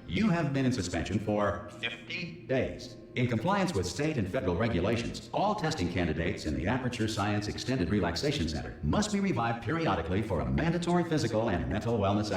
You have been in suspension for 50 days. In compliance with state and federal regulations, all testing candidates in the Aperture Science Extended Relaxation Center must be revived periodically for a mandatory physical and mental wellness.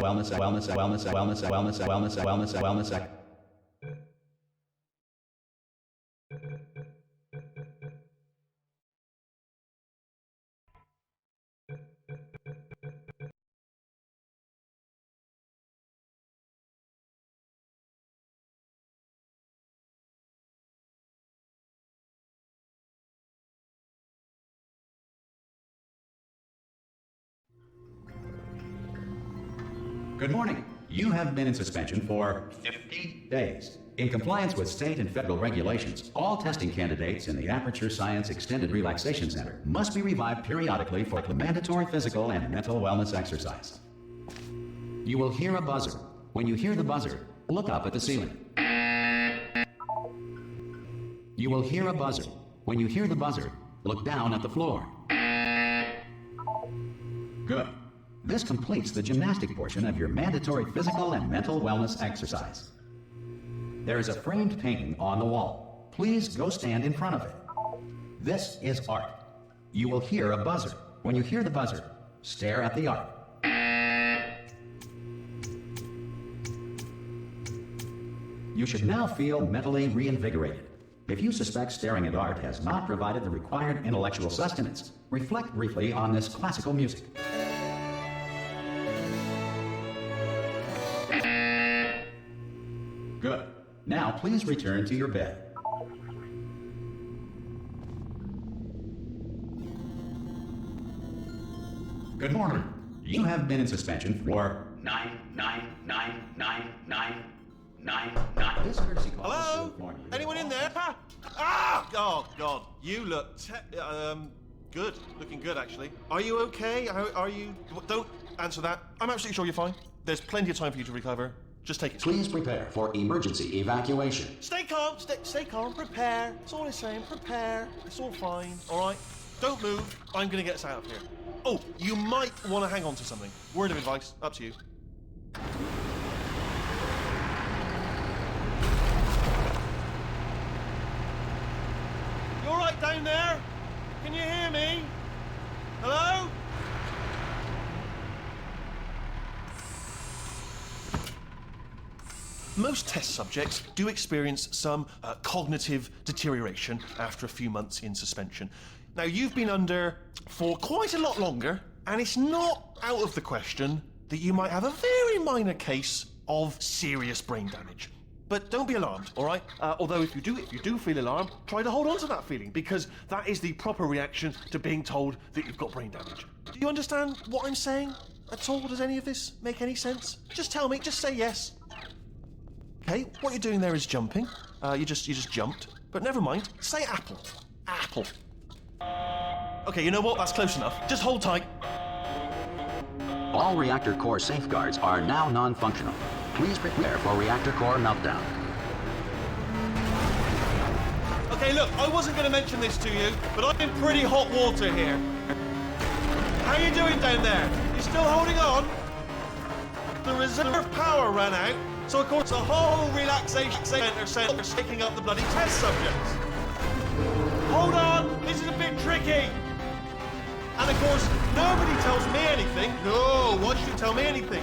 Good morning. You have been in suspension for 50 days. In compliance with state and federal regulations, all testing candidates in the Aperture Science Extended Relaxation Center must be revived periodically for the mandatory physical and mental wellness exercise. You will hear a buzzer. When you hear the buzzer, look up at the ceiling. You will hear a buzzer. When you hear the buzzer, look down at the floor. Good. This completes the gymnastic portion of your mandatory physical and mental wellness exercise. There is a framed painting on the wall. Please go stand in front of it. This is art. You will hear a buzzer. When you hear the buzzer, stare at the art. You should now feel mentally reinvigorated. If you suspect staring at art has not provided the required intellectual sustenance, reflect briefly on this classical music. Good. Now please return to your bed. Good morning. You have been in suspension for 9999999. This courtesy call is to Hello? inform you. Anyone in there? Ah! Oh, God. You look good. Looking good, actually. Are you okay? Are you... Don't answer that. I'm absolutely sure you're fine. There's plenty of time for you to recover. Just take it slow. Please prepare for emergency evacuation. Stay calm. Stay calm. Prepare. That's all I'm saying. Prepare. It's all fine. All right? Don't move. I'm going to get us out of here. Oh, you might want to hang on to something. Word of advice. Up to you. You all right down there? Can you hear me? Hello? Most test subjects do experience some cognitive deterioration after a few months in suspension. Now, you've been under for quite a lot longer, and it's not out of the question that you might have a very minor case of serious brain damage. But don't be alarmed, all right? Although if you do feel alarmed, try to hold on to that feeling, because that is the proper reaction to being told that you've got brain damage. Do you understand what I'm saying at all? Does any of this make any sense? Just tell me, just say yes. Okay, what you're doing there is jumping. You just jumped. But never mind. Say apple. Apple. Okay, you know what? That's close enough. Just hold tight. All reactor core safeguards are now non-functional. Please prepare for reactor core meltdown. Okay, look, I wasn't going to mention this to you, but I'm in pretty hot water here. How you doing down there? You still holding on? The reserve power ran out. So, of course, the whole relaxation center is picking up the bloody test subjects. Hold on, this is a bit tricky. And, of course, nobody tells me anything. No, why should you tell me anything?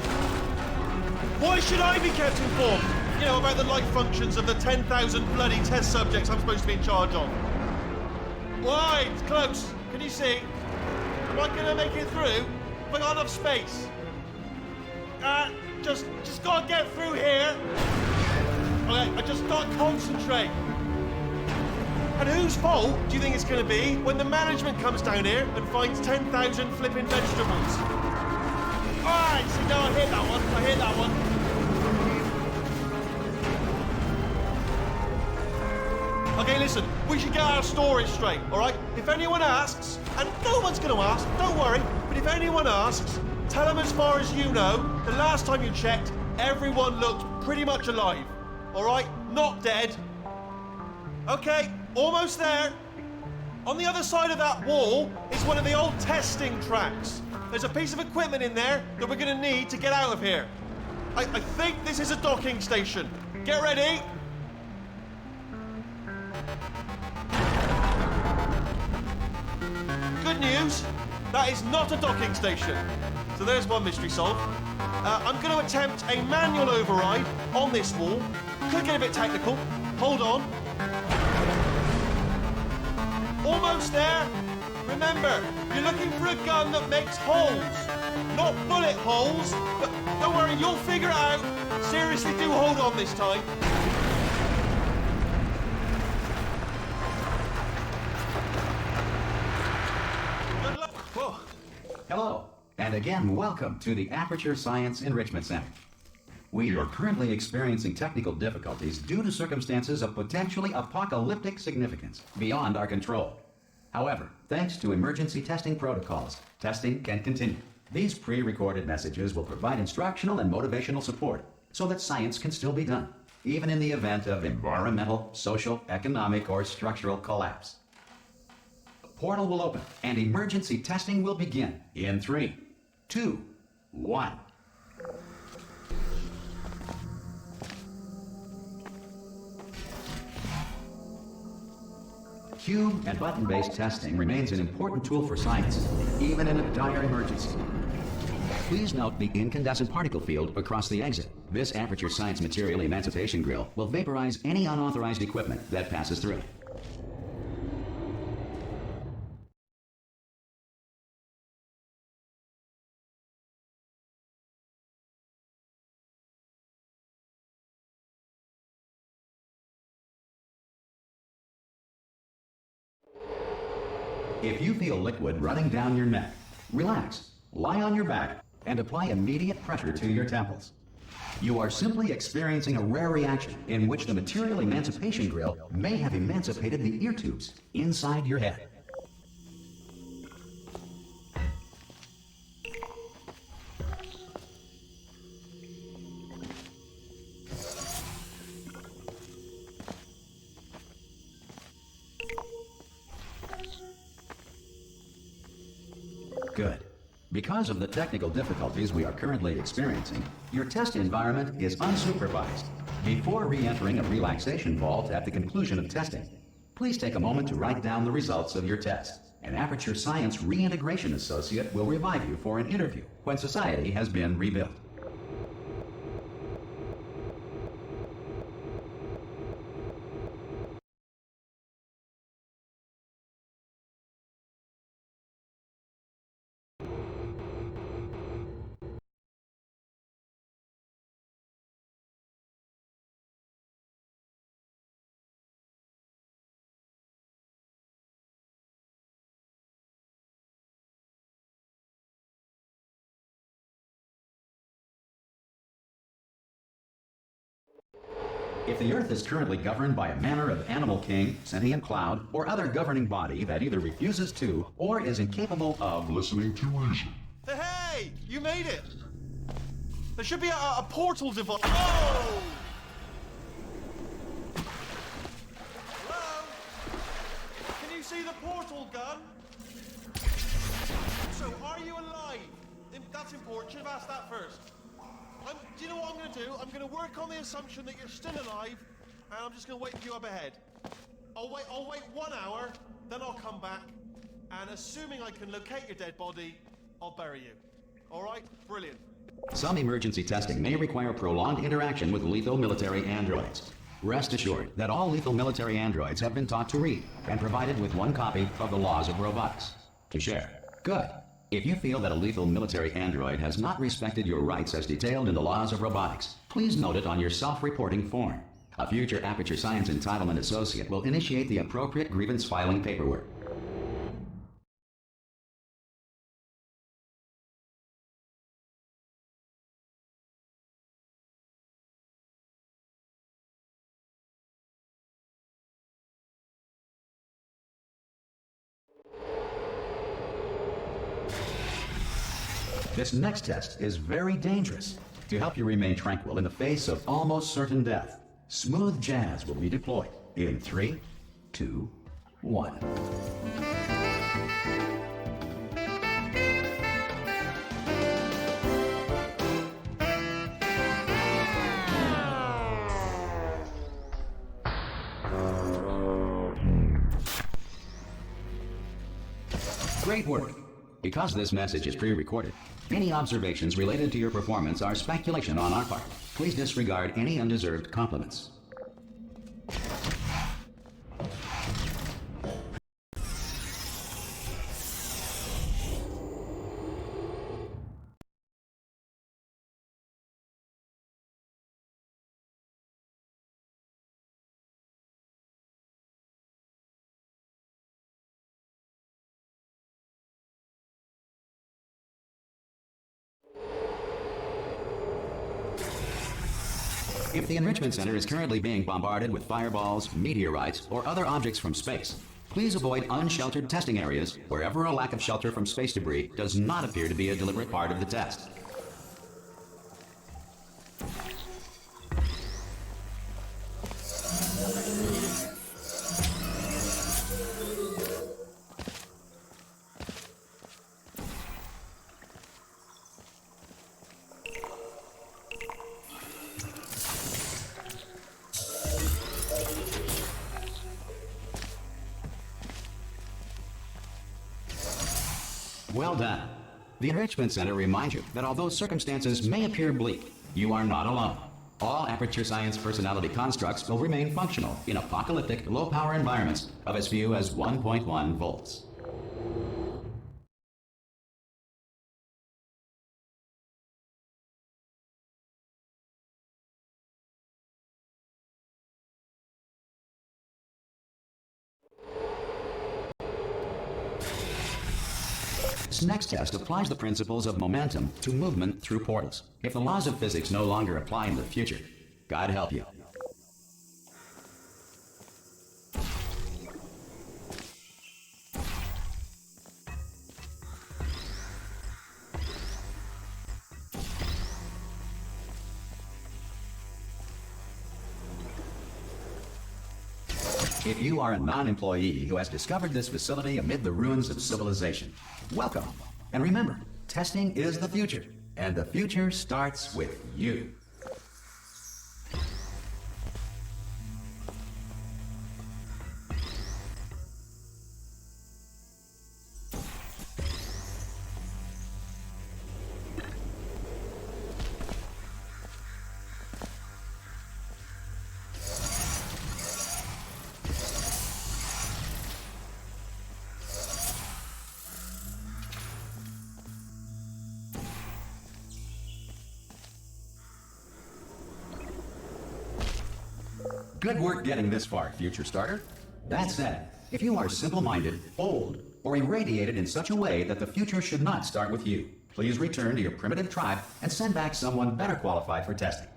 Why should I be kept informed? You know, about the life functions of the 10,000 bloody test subjects I'm supposed to be in charge of. Why? It's close. Can you see? Am I gonna make it through? Have I got enough space? Just gotta get through here. Okay, I just gotta concentrate. And whose fault do you think it's gonna be when the management comes down here and finds 10,000 flipping vegetables? Alright, see, no, I hit that one. I hit that one. Okay, listen, we should get our stories straight, alright? If anyone asks, and no one's gonna ask, don't worry, but if anyone asks, tell them as far as you know, the last time you checked, everyone looked pretty much alive, alright? Not dead. Okay, almost there. On the other side of that wall is one of the old testing tracks. There's a piece of equipment in there that we're gonna need to get out of here. I think this is a docking station. Get ready. Good news, that is not a docking station. So there's one mystery solved. I'm going to attempt a manual override on this wall. Could get a bit technical. Hold on. Almost there. Remember, you're looking for a gun that makes holes. Not bullet holes, but don't worry, you'll figure it out. Seriously, do hold on this time. Whoa. Hello, and again, welcome to the Aperture Science Enrichment Center. We are currently experiencing technical difficulties due to circumstances of potentially apocalyptic significance beyond our control. However, thanks to emergency testing protocols, testing can continue. These pre-recorded messages will provide instructional and motivational support so that science can still be done, even in the event of environmental, social, economic, or structural collapse. The portal will open and emergency testing will begin in 3, 2, 1. Cube and button-based testing remains an important tool for science, even in a dire emergency. Please note the incandescent particle field across the exit. This Aperture Science Material Emancipation Grill will vaporize any unauthorized equipment that passes through. If you feel liquid running down your neck, relax, lie on your back, and apply immediate pressure to your temples. You are simply experiencing a rare reaction in which the material emancipation grill may have emancipated the ear tubes inside your head. Good. Because of the technical difficulties we are currently experiencing, your test environment is unsupervised. Before re-entering a relaxation vault at the conclusion of testing, please take a moment to write down the results of your test. An Aperture Science Reintegration Associate will revive you for an interview when society has been rebuilt. If the Earth is currently governed by a manner of animal king, sentient cloud, or other governing body that either refuses to or is incapable of listening to reason. Hey! You made it! There should be a portal device. Oh! Hello? Can you see the portal gun? So, are you alive? That's important. Should have asked that first. Do you know what I'm going to do? I'm going to work on the assumption that you're still alive, and I'm just going to wait for you up ahead. I'll wait 1 hour, then I'll come back, and assuming I can locate your dead body, I'll bury you. All right? Brilliant. Some emergency testing may require prolonged interaction with lethal military androids. Rest assured that all lethal military androids have been taught to read and provided with one copy of the Laws of Robotics to share. Good. If you feel that a lethal military android has not respected your rights as detailed in the Laws of Robotics, please note it on your self-reporting form. A future Aperture Science Entitlement Associate will initiate the appropriate grievance filing paperwork. This next test is very dangerous. To help you remain tranquil in the face of almost certain death, smooth jazz will be deployed in 3, 2, 1. Great work. Because this message is pre-recorded, any observations related to your performance are speculation on our part. Please disregard any undeserved compliments. If the Enrichment Center is currently being bombarded with fireballs, meteorites, or other objects from space, please avoid unsheltered testing areas wherever a lack of shelter from space debris does not appear to be a deliberate part of the test. Well done. The Enrichment Center reminds you that although circumstances may appear bleak, you are not alone. All Aperture Science personality constructs will remain functional in apocalyptic, low-power environments of as few as 1.1 volts. This next test applies the principles of momentum to movement through portals. If the laws of physics no longer apply in the future, God help you. If you are a non-employee who has discovered this facility amid the ruins of civilization, welcome. And remember, testing is the future, and the future starts with you. Good work getting this far, future starter. That said, if you are simple-minded, old, or irradiated in such a way that the future should not start with you, please return to your primitive tribe and send back someone better qualified for testing.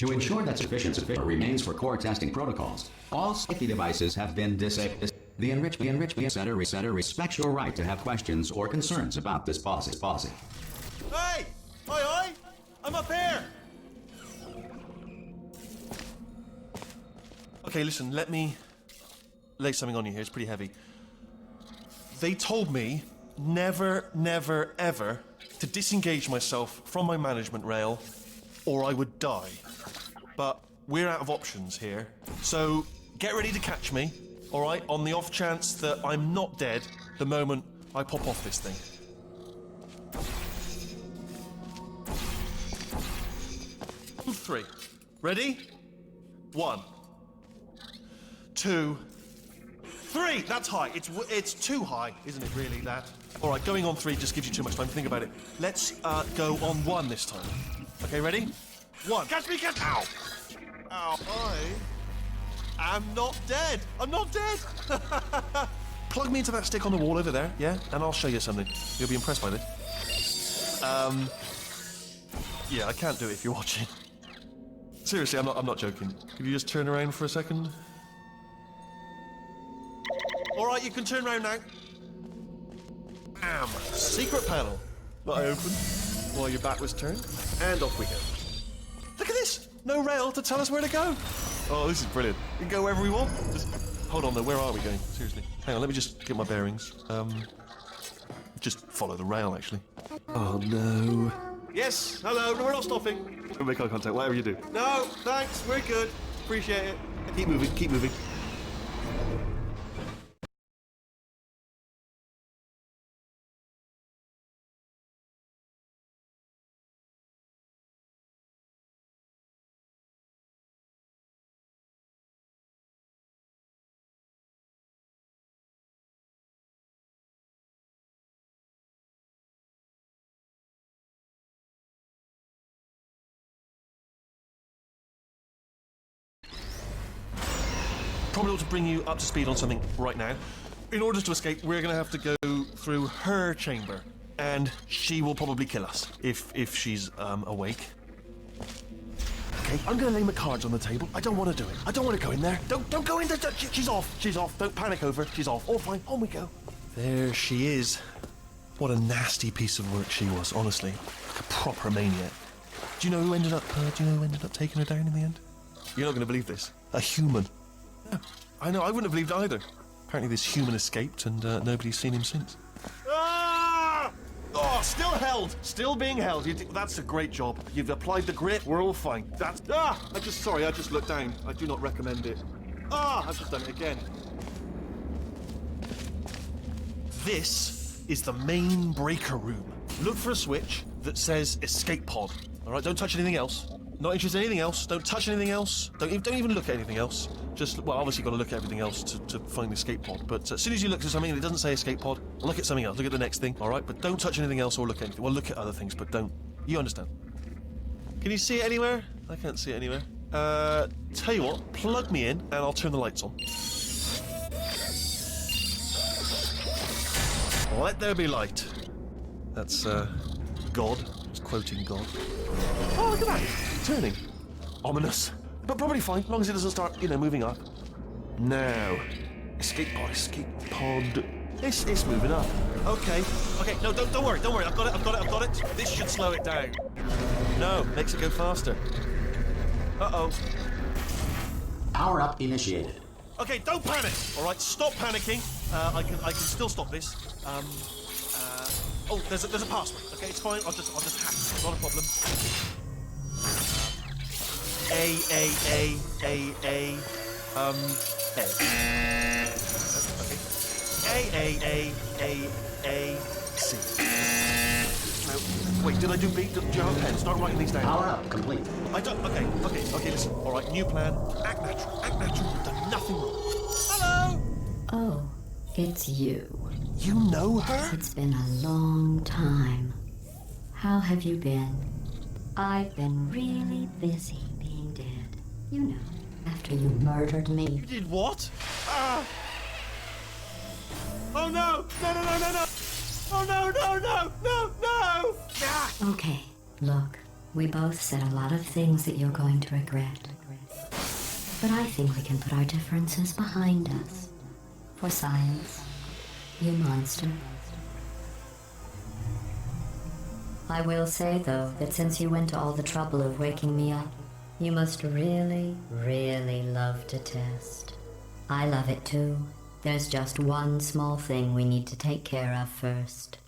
To ensure that sufficient remains for core testing protocols, all safety devices have been disabled. The Enrichment Center respects your right to have questions or concerns about this policy. Hey! Oi! I'm up here! Okay, listen, let me lay something on you here. It's pretty heavy. They told me never, ever to disengage myself from my management rail or I would die. But we're out of options here. So get ready to catch me, all right, on the off chance that I'm not dead the moment I pop off this thing. Three. Ready? 1, 2, 3. That's high. It's too high, isn't it? Really, that. All right, going on 3 just gives you too much time to think about it. Let's go on 1 this time. Okay, ready? 1. Catch me! Ow! Ow! I am not dead. I'm not dead. Plug me into that stick on the wall over there, yeah, and I'll show you something. You'll be impressed by this. Yeah, I can't do it if you're watching. Seriously, I'm not joking. Could you just turn around for a second? All right, you can turn around now. Bam! Secret panel that I opened while your back was turned, and off we go. Look at this! No rail to tell us where to go. Oh, this is brilliant. We can go wherever we want. Just hold on though. Where are we going? Seriously. Hang on. Let me just get my bearings. Just follow the rail, actually. Oh no. Yes. Hello. No, we're not stopping. Don't make eye contact. Whatever you do. No. Thanks. We're good. Appreciate it. Keep moving. Keep moving. Probably ought to bring you up to speed on something right now. In order to escape, we're going to have to go through her chamber, and she will probably kill us if she's awake. Okay, I'm going to lay my cards on the table. I don't want to do it. I don't want to go in there. Don't go in there. She's off. She's off. Don't panic over. She's off. All fine. On we go. There she is. What a nasty piece of work she was. Honestly, like a proper maniac. Do you know who ended up? Taking her down in the end? You're not going to believe this. A human. Yeah, I know, I wouldn't have believed either. Apparently this human escaped and nobody's seen him since. Ah! Oh, still held! Still being held. That's a great job. You've applied the grit, we're all fine. That's... Ah! I just looked down. I do not recommend it. Ah! I've just done it again. This is the main breaker room. Look for a switch that says escape pod. Alright, don't touch anything else. Not interested in anything else. Don't touch anything else. Don't even look at anything else. Just, well, obviously you've got to look at everything else to find the escape pod. But as soon as you look at something and it doesn't say escape pod, look at something else. Look at the next thing, all right? But don't touch anything else or look at anything. Well, look at other things, but don't. You understand? Can you see it anywhere? I can't see it anywhere. Tell you what, plug me in and I'll turn the lights on. Let there be light. That's, God. It's quoting God. Oh, look at that. Turning. Ominous. But probably fine, as long as it doesn't start, moving up. Now. Escape pod. It's moving up. Okay. No, don't worry. I've got it. This should slow it down. No, makes it go faster. Uh-oh. Power up initiated. Okay, don't panic. All right, stop panicking. I can still stop this. Oh, there's a password. Okay, it's fine. I'll just hack it. Not a problem. A. Okay. A. C. No, wait, did I do B? Do you have a pen? Start writing these down. Power up complete. I don't. Okay. Listen. All right, new plan. Act natural. You've done nothing wrong. Hello. Oh, it's you. You know her? It's been a long time. How have you been? I've been really busy being dead. You know, after you murdered me. You did what? Ah! Oh no! No! Oh no! Ah! Okay, look, We both said a lot of things that you're going to regret. But I think we can put our differences behind us. For science, you monster. I will say, though, that since you went to all the trouble of waking me up, you must really, really love to test. I love it too. There's just one small thing we need to take care of first.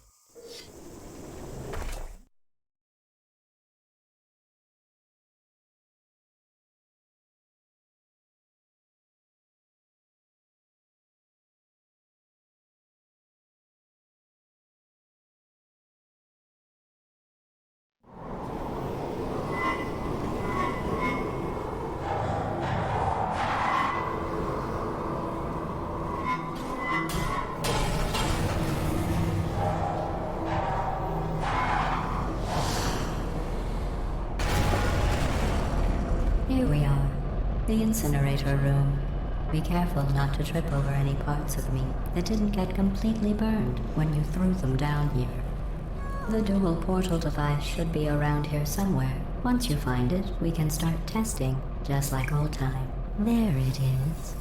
Here we are, the incinerator room. Be careful not to trip over any parts of me that didn't get completely burned when you threw them down here. The dual portal device should be around here somewhere. Once you find it, we can start testing, just like old time. There it is.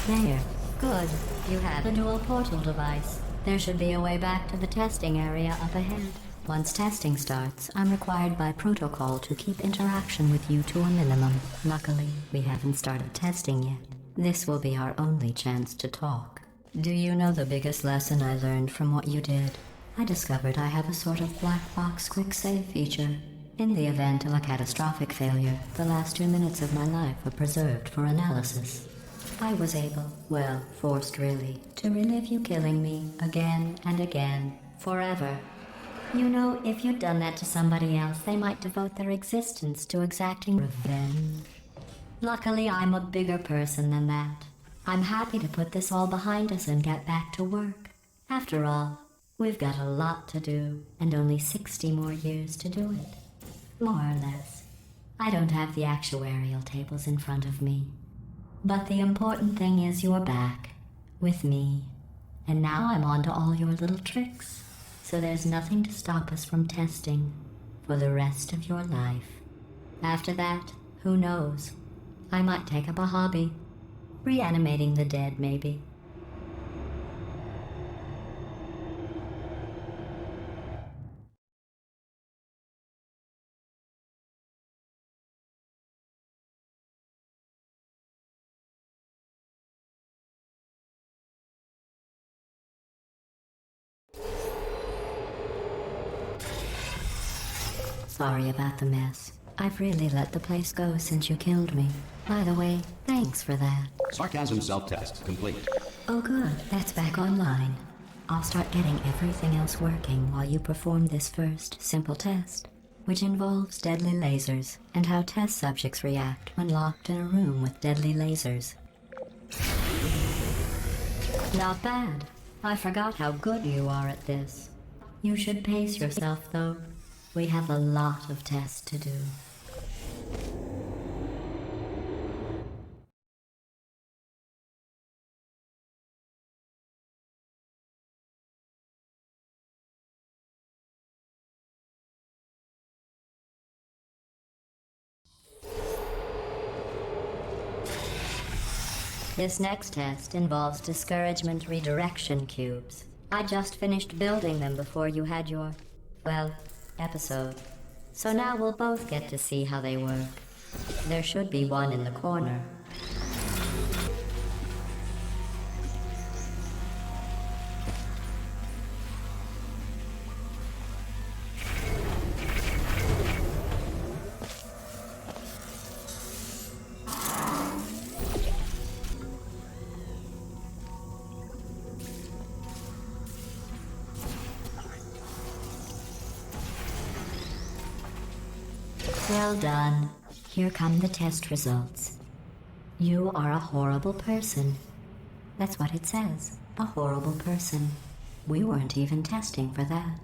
There. Good. You have the dual portal device. There should be a way back to the testing area up ahead. Once testing starts, I'm required by protocol to keep interaction with you to a minimum. Luckily, we haven't started testing yet. This will be our only chance to talk. Do you know the biggest lesson I learned from what you did? I discovered I have a sort of black box quick save feature. In the event of a catastrophic failure, the last 2 minutes of my life are preserved for analysis. I was able, well, forced really, to relive you killing me again and again, forever. You know, if you'd done that to somebody else, they might devote their existence to exacting revenge. Luckily, I'm a bigger person than that. I'm happy to put this all behind us and get back to work. After all, we've got a lot to do, and only 60 more years to do it. More or less. I don't have the actuarial tables in front of me. But the important thing is you're back, with me. And now I'm on to all your little tricks. So there's nothing to stop us from testing for the rest of your life. After that, who knows? I might take up a hobby. Reanimating the dead, maybe. Sorry about the mess. I've really let the place go since you killed me. By the way, thanks for that. Sarcasm self-test complete. Oh good, that's back online. I'll start getting everything else working while you perform this first, simple test, which involves deadly lasers and how test subjects react when locked in a room with deadly lasers. Not bad. I forgot how good you are at this. You should pace yourself, though. We have a lot of tests to do. This next test involves discouragement redirection cubes. I just finished building them before you had your, well, episode. So now we'll both get to see how they work. There should be one in the corner. Well done. Here come the test results. You are a horrible person. That's what it says. A horrible person. We weren't even testing for that.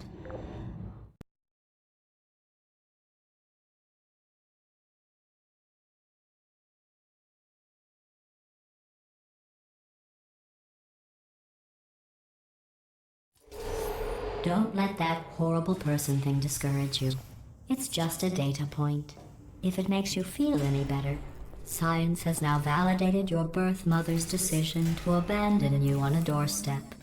Don't let that horrible person thing discourage you. It's just a data point. If it makes you feel any better, science has now validated your birth mother's decision to abandon you on a doorstep.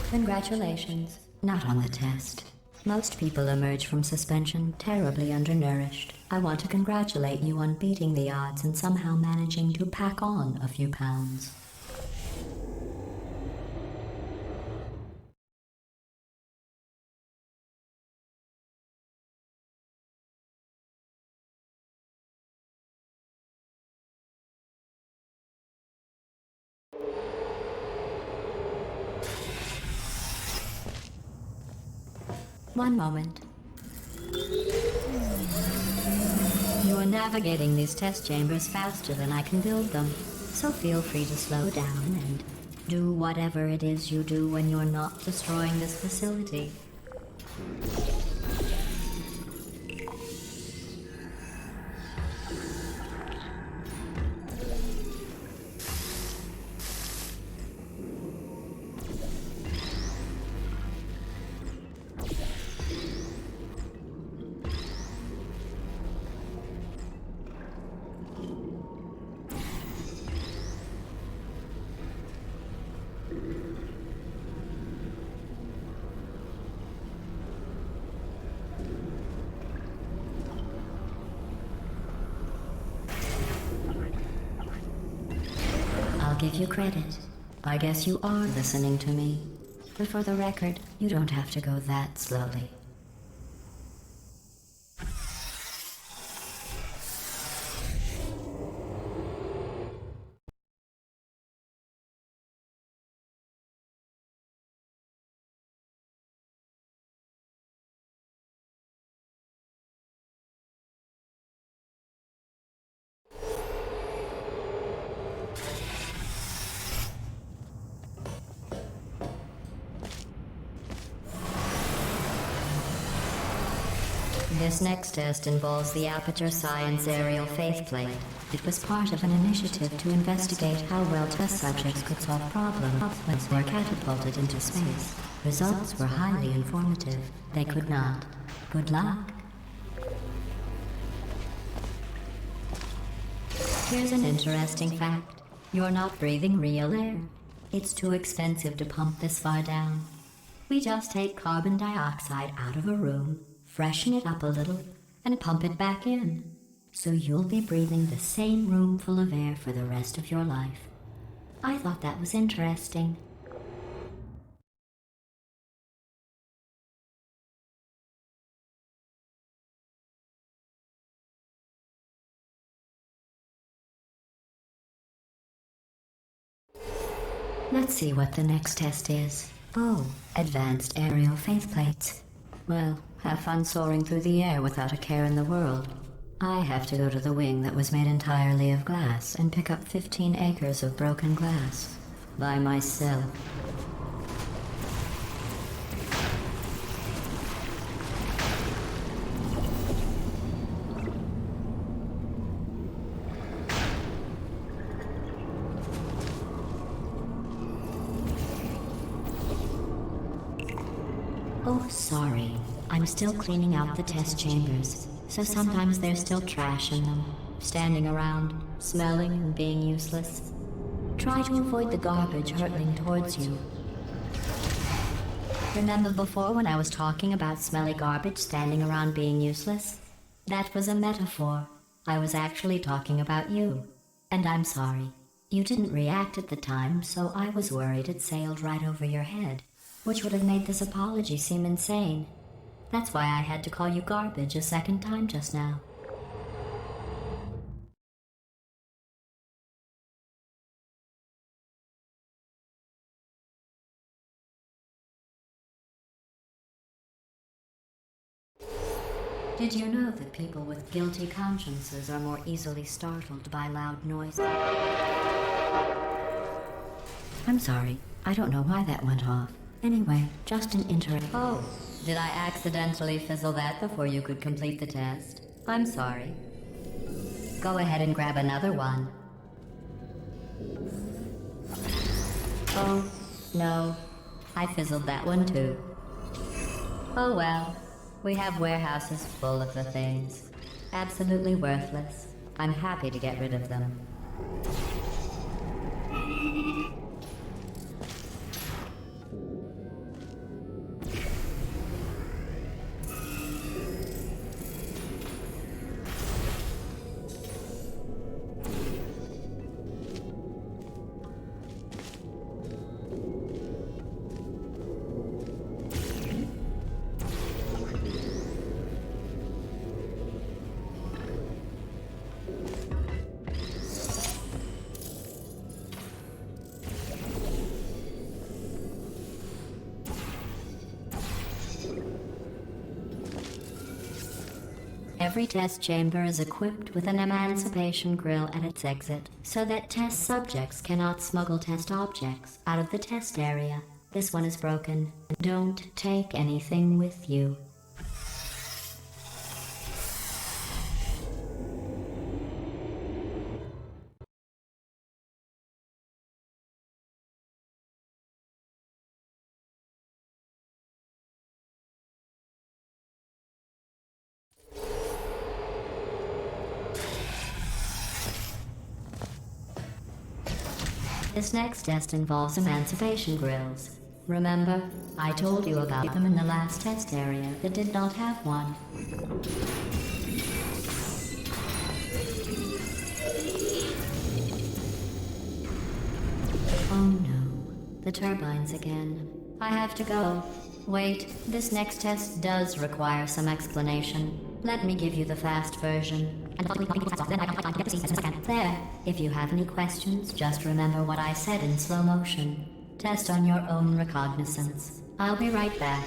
Congratulations. Not on the test. Most people emerge from suspension terribly undernourished. I want to congratulate you on beating the odds and somehow managing to pack on a few pounds. One moment. You are navigating these test chambers faster than I can build them, so feel free to slow down and do whatever it is you do when you're not destroying this facility. Give you credit. I guess you are listening to me. But for the record, you don't have to go that slowly. This next test involves the Aperture Science Aerial Faceplate. It was part of an initiative to investigate how well test subjects could solve problems when they were catapulted into space. Results were highly informative. They could not. Good luck. Here's an interesting fact. You're not breathing real air. It's too expensive to pump this far down. We just take carbon dioxide out of a room, freshen it up a little, and pump it back in. So you'll be breathing the same room full of air for the rest of your life. I thought that was interesting. Let's see what the next test is. Oh, advanced aerial faceplates. Well, have fun soaring through the air without a care in the world. I have to go to the wing that was made entirely of glass and pick up 15 acres of broken glass. By myself. Oh, sorry. I'm still cleaning out the test chambers, so sometimes there's still trash in them, standing around, smelling and being useless. Try to avoid the garbage hurtling towards you. Remember before when I was talking about smelly garbage standing around being useless? That was a metaphor. I was actually talking about you. And I'm sorry. You didn't react at the time, so I was worried it sailed right over your head, which would have made this apology seem insane. That's why I had to call you garbage a second time just now. Did you know that people with guilty consciences are more easily startled by loud noise? I'm sorry. I don't know why that went off. Anyway, just an interest. Oh, did I accidentally fizzle that before you could complete the test? I'm sorry. Go ahead and grab another one. Oh, no. I fizzled that one too. Oh well. We have warehouses full of the things. Absolutely worthless. I'm happy to get rid of them. Every test chamber is equipped with an emancipation grill at its exit, so that test subjects cannot smuggle test objects out of the test area. This one is broken. Don't take anything with you. This next test involves emancipation grills. Remember, I told you about them in the last test area that did not have one. Oh no, the turbines again. I have to go. Wait, this next test does require some explanation. Let me give you the fast version. There. If you have any questions, just remember what I said in slow motion. Test on your own recognizance. I'll be right back.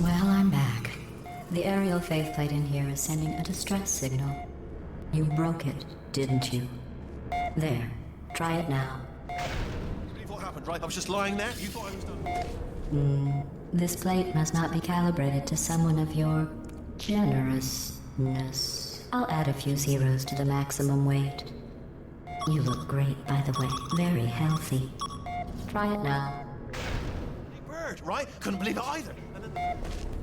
Well, I'm back. The aerial faceplate in here is sending a distress signal. You broke it, didn't you? There. Try it now. Believe what happened, right? I was just lying there. You thought I was done. This plate must not be calibrated to someone of your generousness. I'll add a few zeros to the maximum weight. You look great, by the way. Very healthy. Try it now. Bird, right? Couldn't believe it either. And then...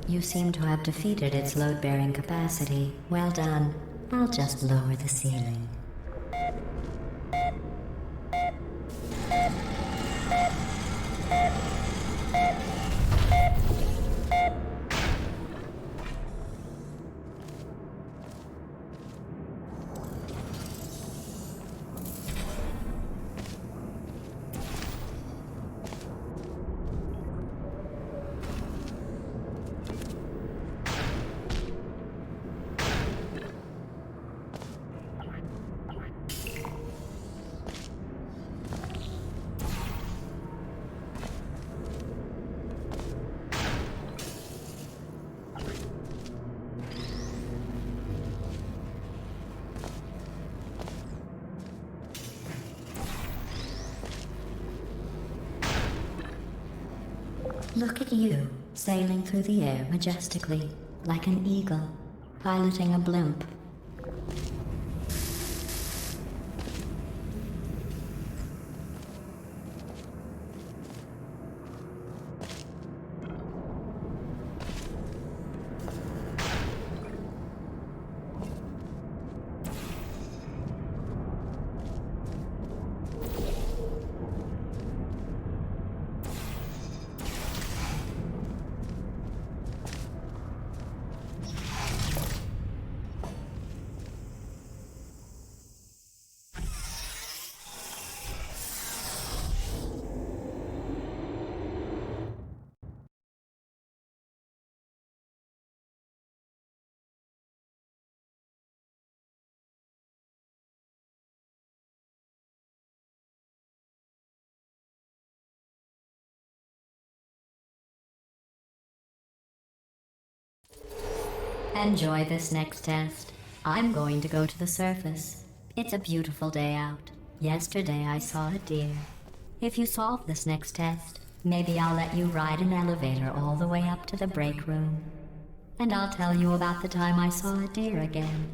You seem to have defeated its load-bearing capacity. Well done. I'll just lower the ceiling. Look at you, sailing through the air majestically, like an eagle, piloting a blimp. Enjoy this next test. I'm going to go to the surface. It's a beautiful day out. Yesterday I saw a deer. If you solve this next test, maybe I'll let you ride an elevator all the way up to the break room. And I'll tell you about the time I saw a deer again.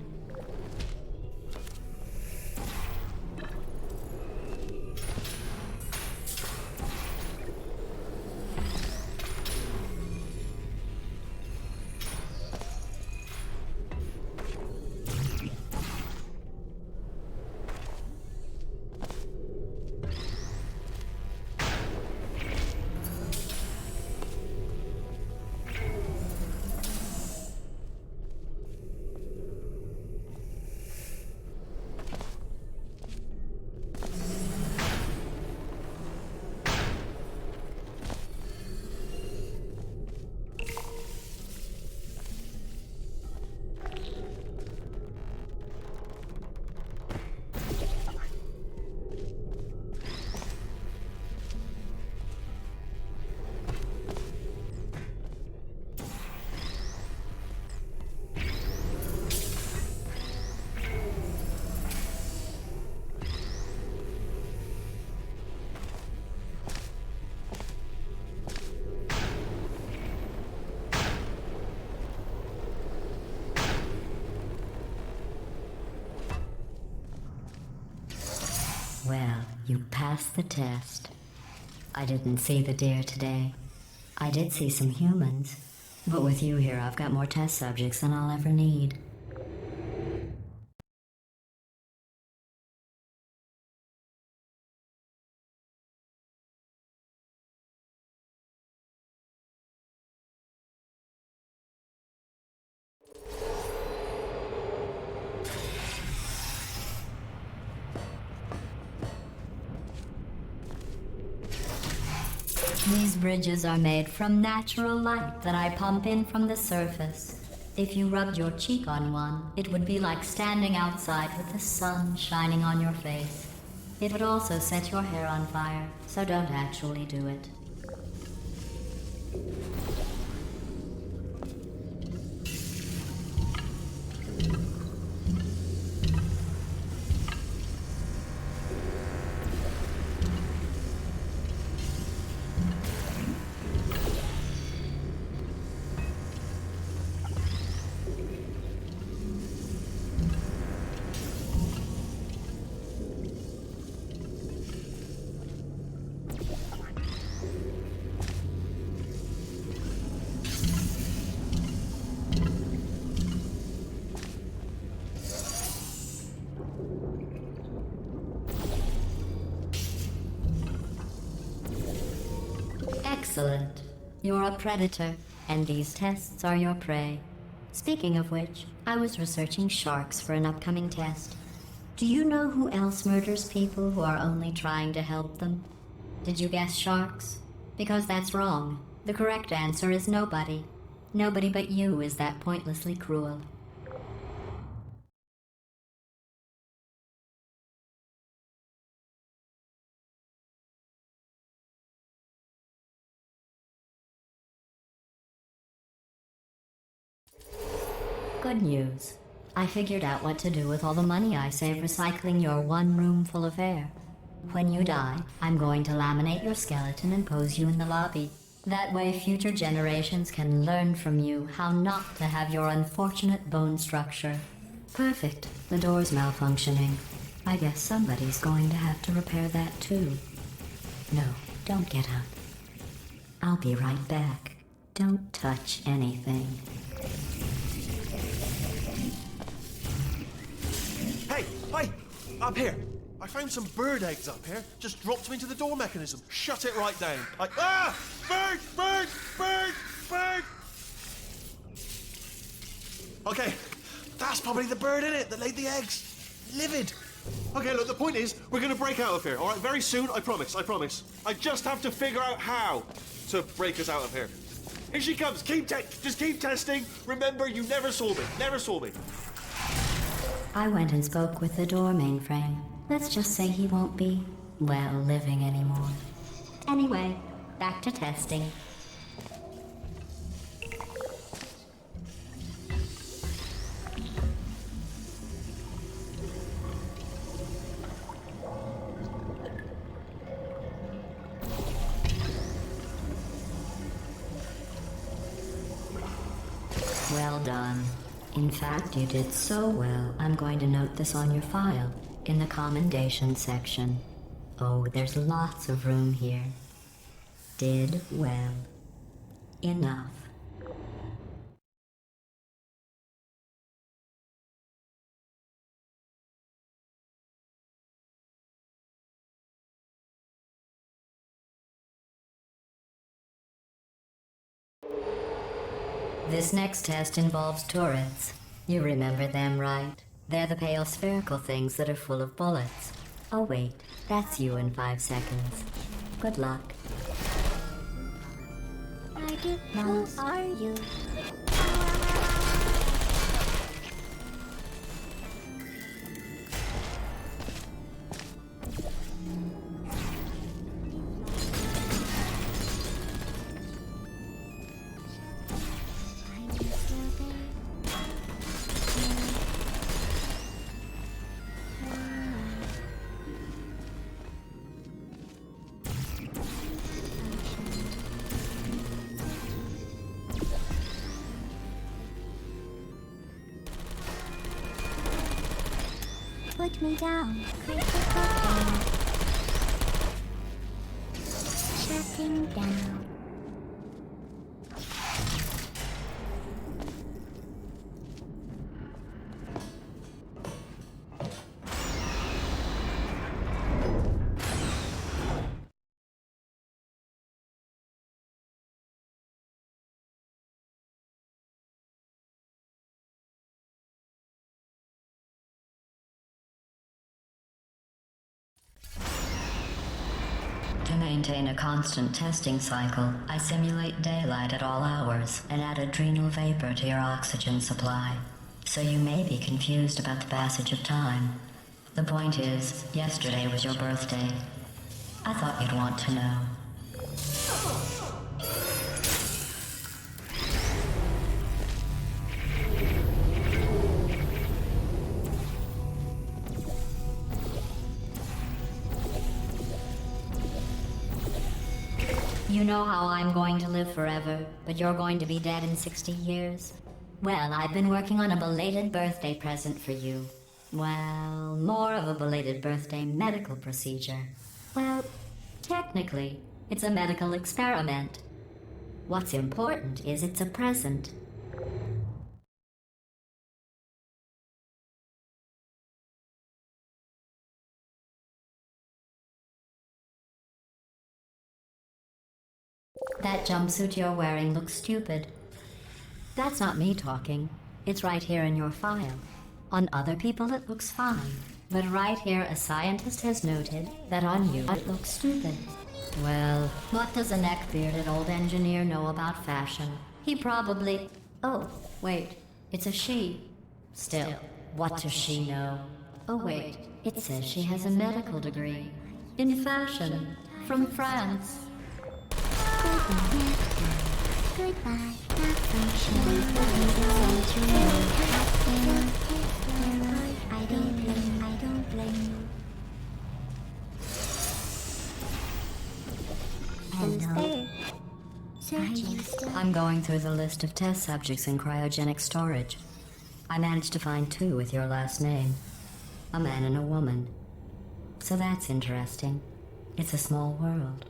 Well, you passed the test. I didn't see the deer today. I did see some humans. But with you here, I've got more test subjects than I'll ever need. These bridges are made from natural light that I pump in from the surface. If you rubbed your cheek on one, it would be like standing outside with the sun shining on your face. It would also set your hair on fire, so don't actually do it. Excellent. You're a predator, and these tests are your prey. Speaking of which, I was researching sharks for an upcoming test. Do you know who else murders people who are only trying to help them? Did you guess sharks? Because that's wrong. The correct answer is nobody. Nobody but you is that pointlessly cruel. Good news. I figured out what to do with all the money I save recycling your one room full of air. When you die, I'm going to laminate your skeleton and pose you in the lobby. That way future generations can learn from you how not to have your unfortunate bone structure. Perfect. The door's malfunctioning. I guess somebody's going to have to repair that too. No, don't get up. I'll be right back. Don't touch anything. Hey, up here. I found some bird eggs up here. Just dropped them into the door mechanism. Shut it right down. Bird! Okay, that's probably the bird in it that laid the eggs. Livid. Okay, look, the point is, we're gonna break out of here, all right? Very soon, I promise. I just have to figure out how to break us out of here. Here she comes. Just keep testing. Remember, you never saw me. I went and spoke with the door mainframe. Let's just say he won't be, well, living anymore. Anyway, back to testing. Well done. In fact, you did so well, I'm going to note this on your file, in the commendation section. Oh, there's lots of room here. Did well. Enough. This next test involves turrets. You remember them, right? They're the pale spherical things that are full of bullets. Oh wait, that's you in 5 seconds. Good luck. Who are you? Put me down. Critical down. Shutting down. To maintain a constant testing cycle, I simulate daylight at all hours and add adrenal vapor to your oxygen supply. So you may be confused about the passage of time. The point is, yesterday was your birthday. I thought you'd want to know. You know how I'm going to live forever, but you're going to be dead in 60 years? Well, I've been working on a belated birthday present for you. Well, more of a belated birthday medical procedure. Well, technically, it's a medical experiment. What's important is it's a present. That jumpsuit you're wearing looks stupid. That's not me talking. It's right here in your file. On other people it looks fine. But right here a scientist has noted that on you it looks stupid. Well, what does a neck-bearded old engineer know about fashion? He probably... Oh, wait. It's a she. Still, what does she know? Oh wait, it says she has a medical degree. In fashion. From France. Goodbye, not friendship. I don't blame you. Who's there? Searching. I'm going through the list of test subjects in cryogenic storage. I managed to find 2 with your last name. A man and a woman. So that's interesting. It's a small world.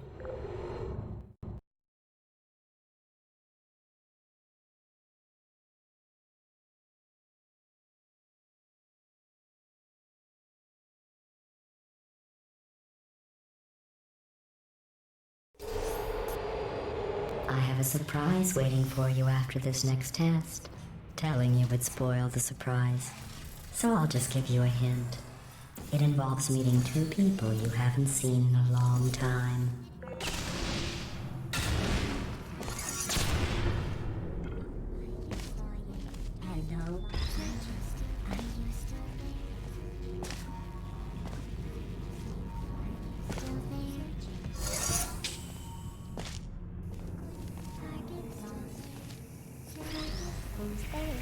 I have a surprise waiting for you after this next test. Telling you would spoil the surprise. So I'll just give you a hint. It involves meeting 2 people you haven't seen in a long time. Hello. Who's there?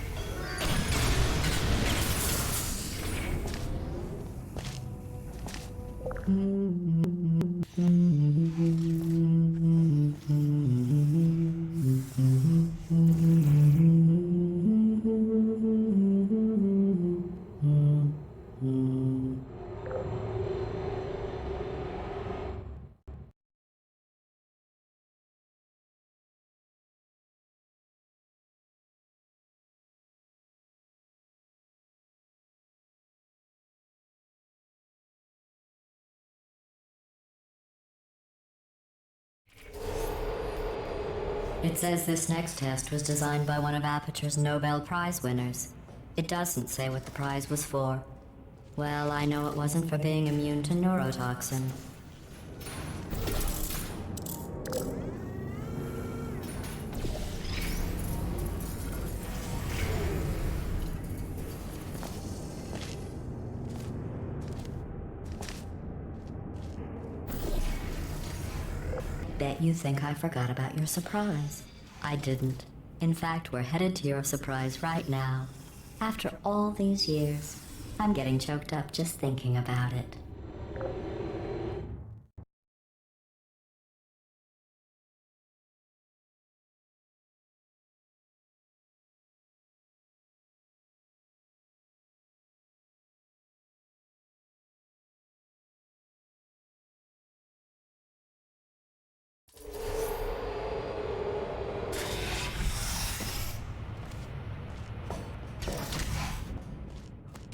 It says this next test was designed by one of Aperture's Nobel Prize winners. It doesn't say what the prize was for. Well, I know it wasn't for being immune to neurotoxin. Bet you think I forgot about your surprise. I didn't. In fact, we're headed to your surprise right now. After all these years, I'm getting choked up just thinking about it.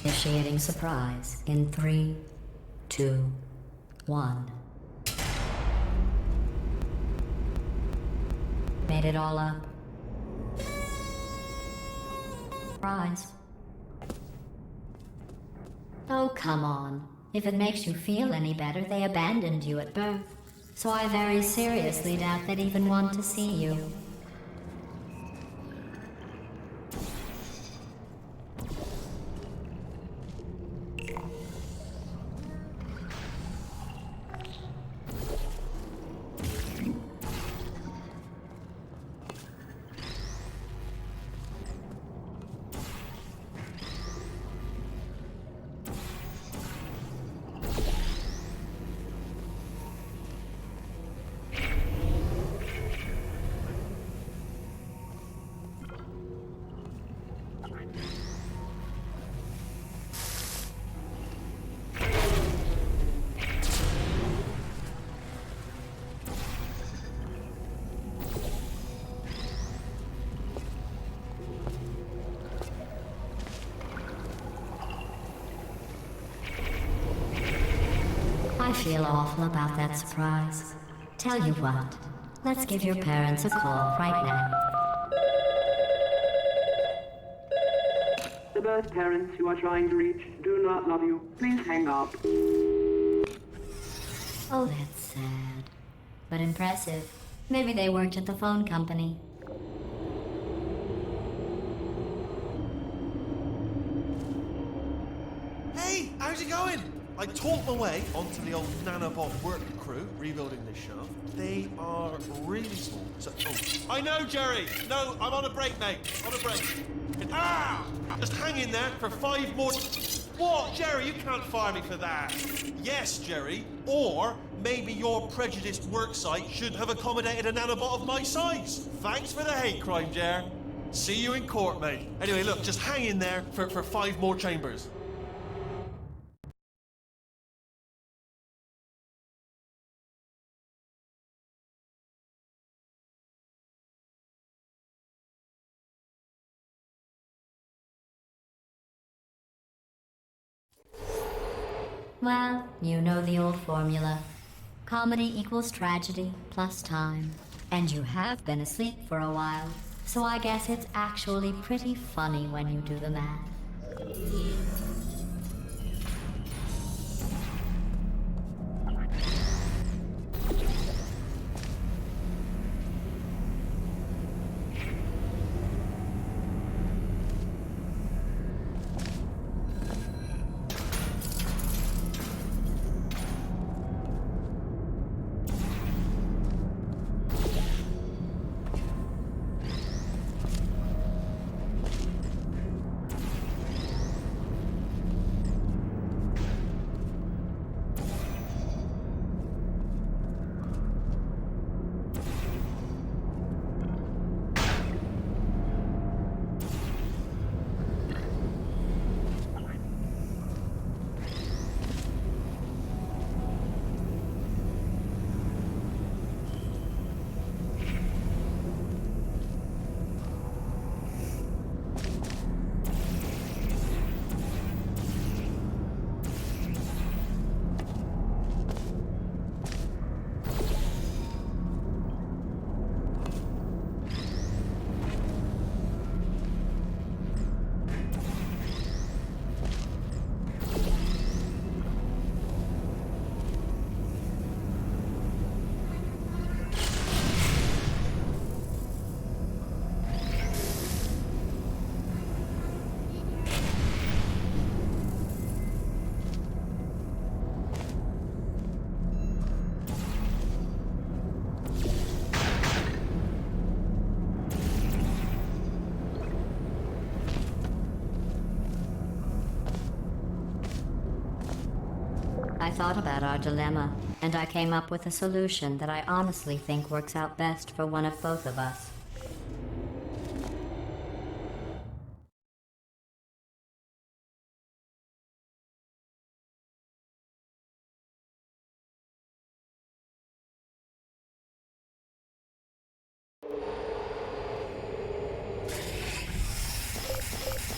Initiating surprise in 3, 2, 1. Made it all up. Surprise. Oh, come on. If it makes you feel any better, they abandoned you at birth. So I very seriously doubt they'd even want to see you. I feel awful about that surprise. Tell you what, let's give your parents a call right now. The birth parents you are trying to reach do not love you. Please hang up. Oh, that's sad. But impressive. Maybe they worked at the phone company. Hey, how's it going? I talked my way onto the old nanobot work crew rebuilding this shaft. They are really small. So, I know, Jerry. No, I'm on a break, mate. On a break. Just hang in there for 5 more. What, Jerry? You can't fire me for that. Yes, Jerry. Or maybe your prejudiced work site should have accommodated a nanobot of my size. Thanks for the hate crime, Jer. See you in court, mate. Anyway, look, just hang in there for 5 more chambers. Well, you know the old formula. Comedy equals tragedy plus time. And you have been asleep for a while, so I guess it's actually pretty funny when you do the math. I thought about our dilemma, and I came up with a solution that I honestly think works out best for one of both of us.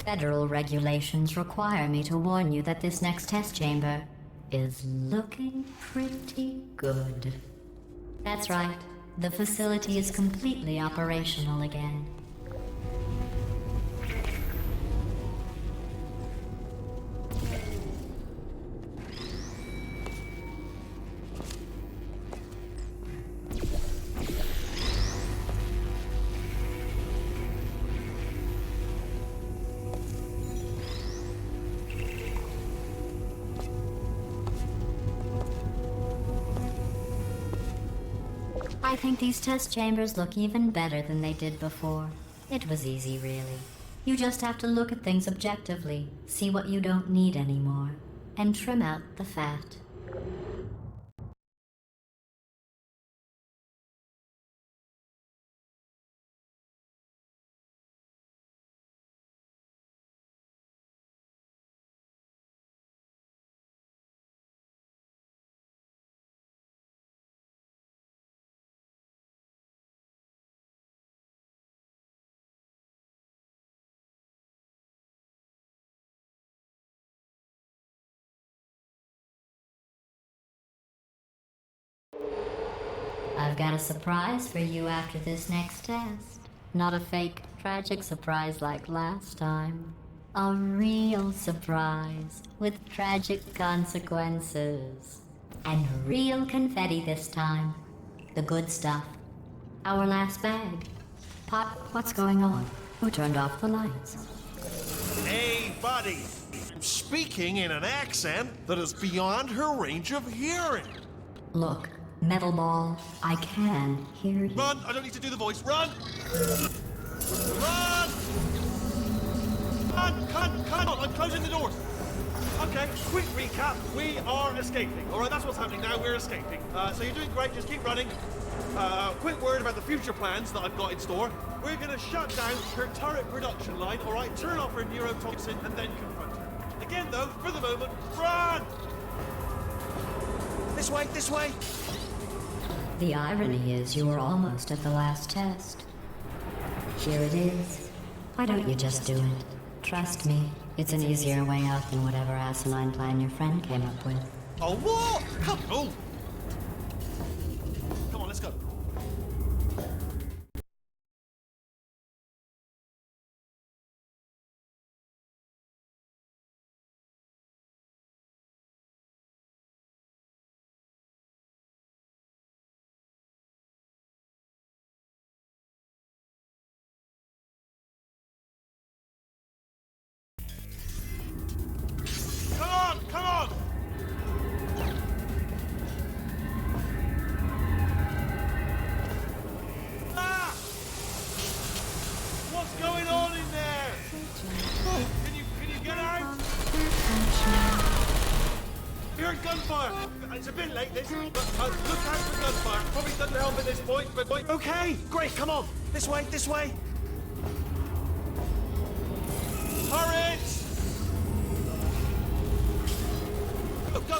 Federal regulations require me to warn you that this next test chamber is looking pretty good. That's right. The facility is completely operational again. I think these test chambers look even better than they did before. It was easy, really. You just have to look at things objectively, see what you don't need anymore, and trim out the fat. I've got a surprise for you after this next test. Not a fake, tragic surprise like last time. A real surprise with tragic consequences. And real confetti this time. The good stuff. Our last bag. Pot, what's going on? Who turned off the lights? Hey, buddy! I'm speaking in an accent that is beyond her range of hearing. Look, Metal Ball, I can hear you. Run! I don't need to do the voice. Run! Run! Cut! I'm closing the doors. Okay, quick recap. We are escaping. All right, that's what's happening now. We're escaping. So you're doing great. Just keep running. Quick word about the future plans that I've got in store. We're going to shut down her turret production line, all right? Turn off her neurotoxin and then confront her. Again, though, for the moment, run! This way, this way! The irony is you were almost at the last test. Here it is. Why don't you just do it? Trust me, it's an easier way out than whatever asinine plan your friend came up with. Oh, what? Come on! Come on, let's go. Come on! Ah! What's going on in there? Can you get out? You heard gunfire. It's a bit late, this, but look out for gunfire. Probably doesn't help at this point, but okay, great. Come on, this way, this way. Turret! Go!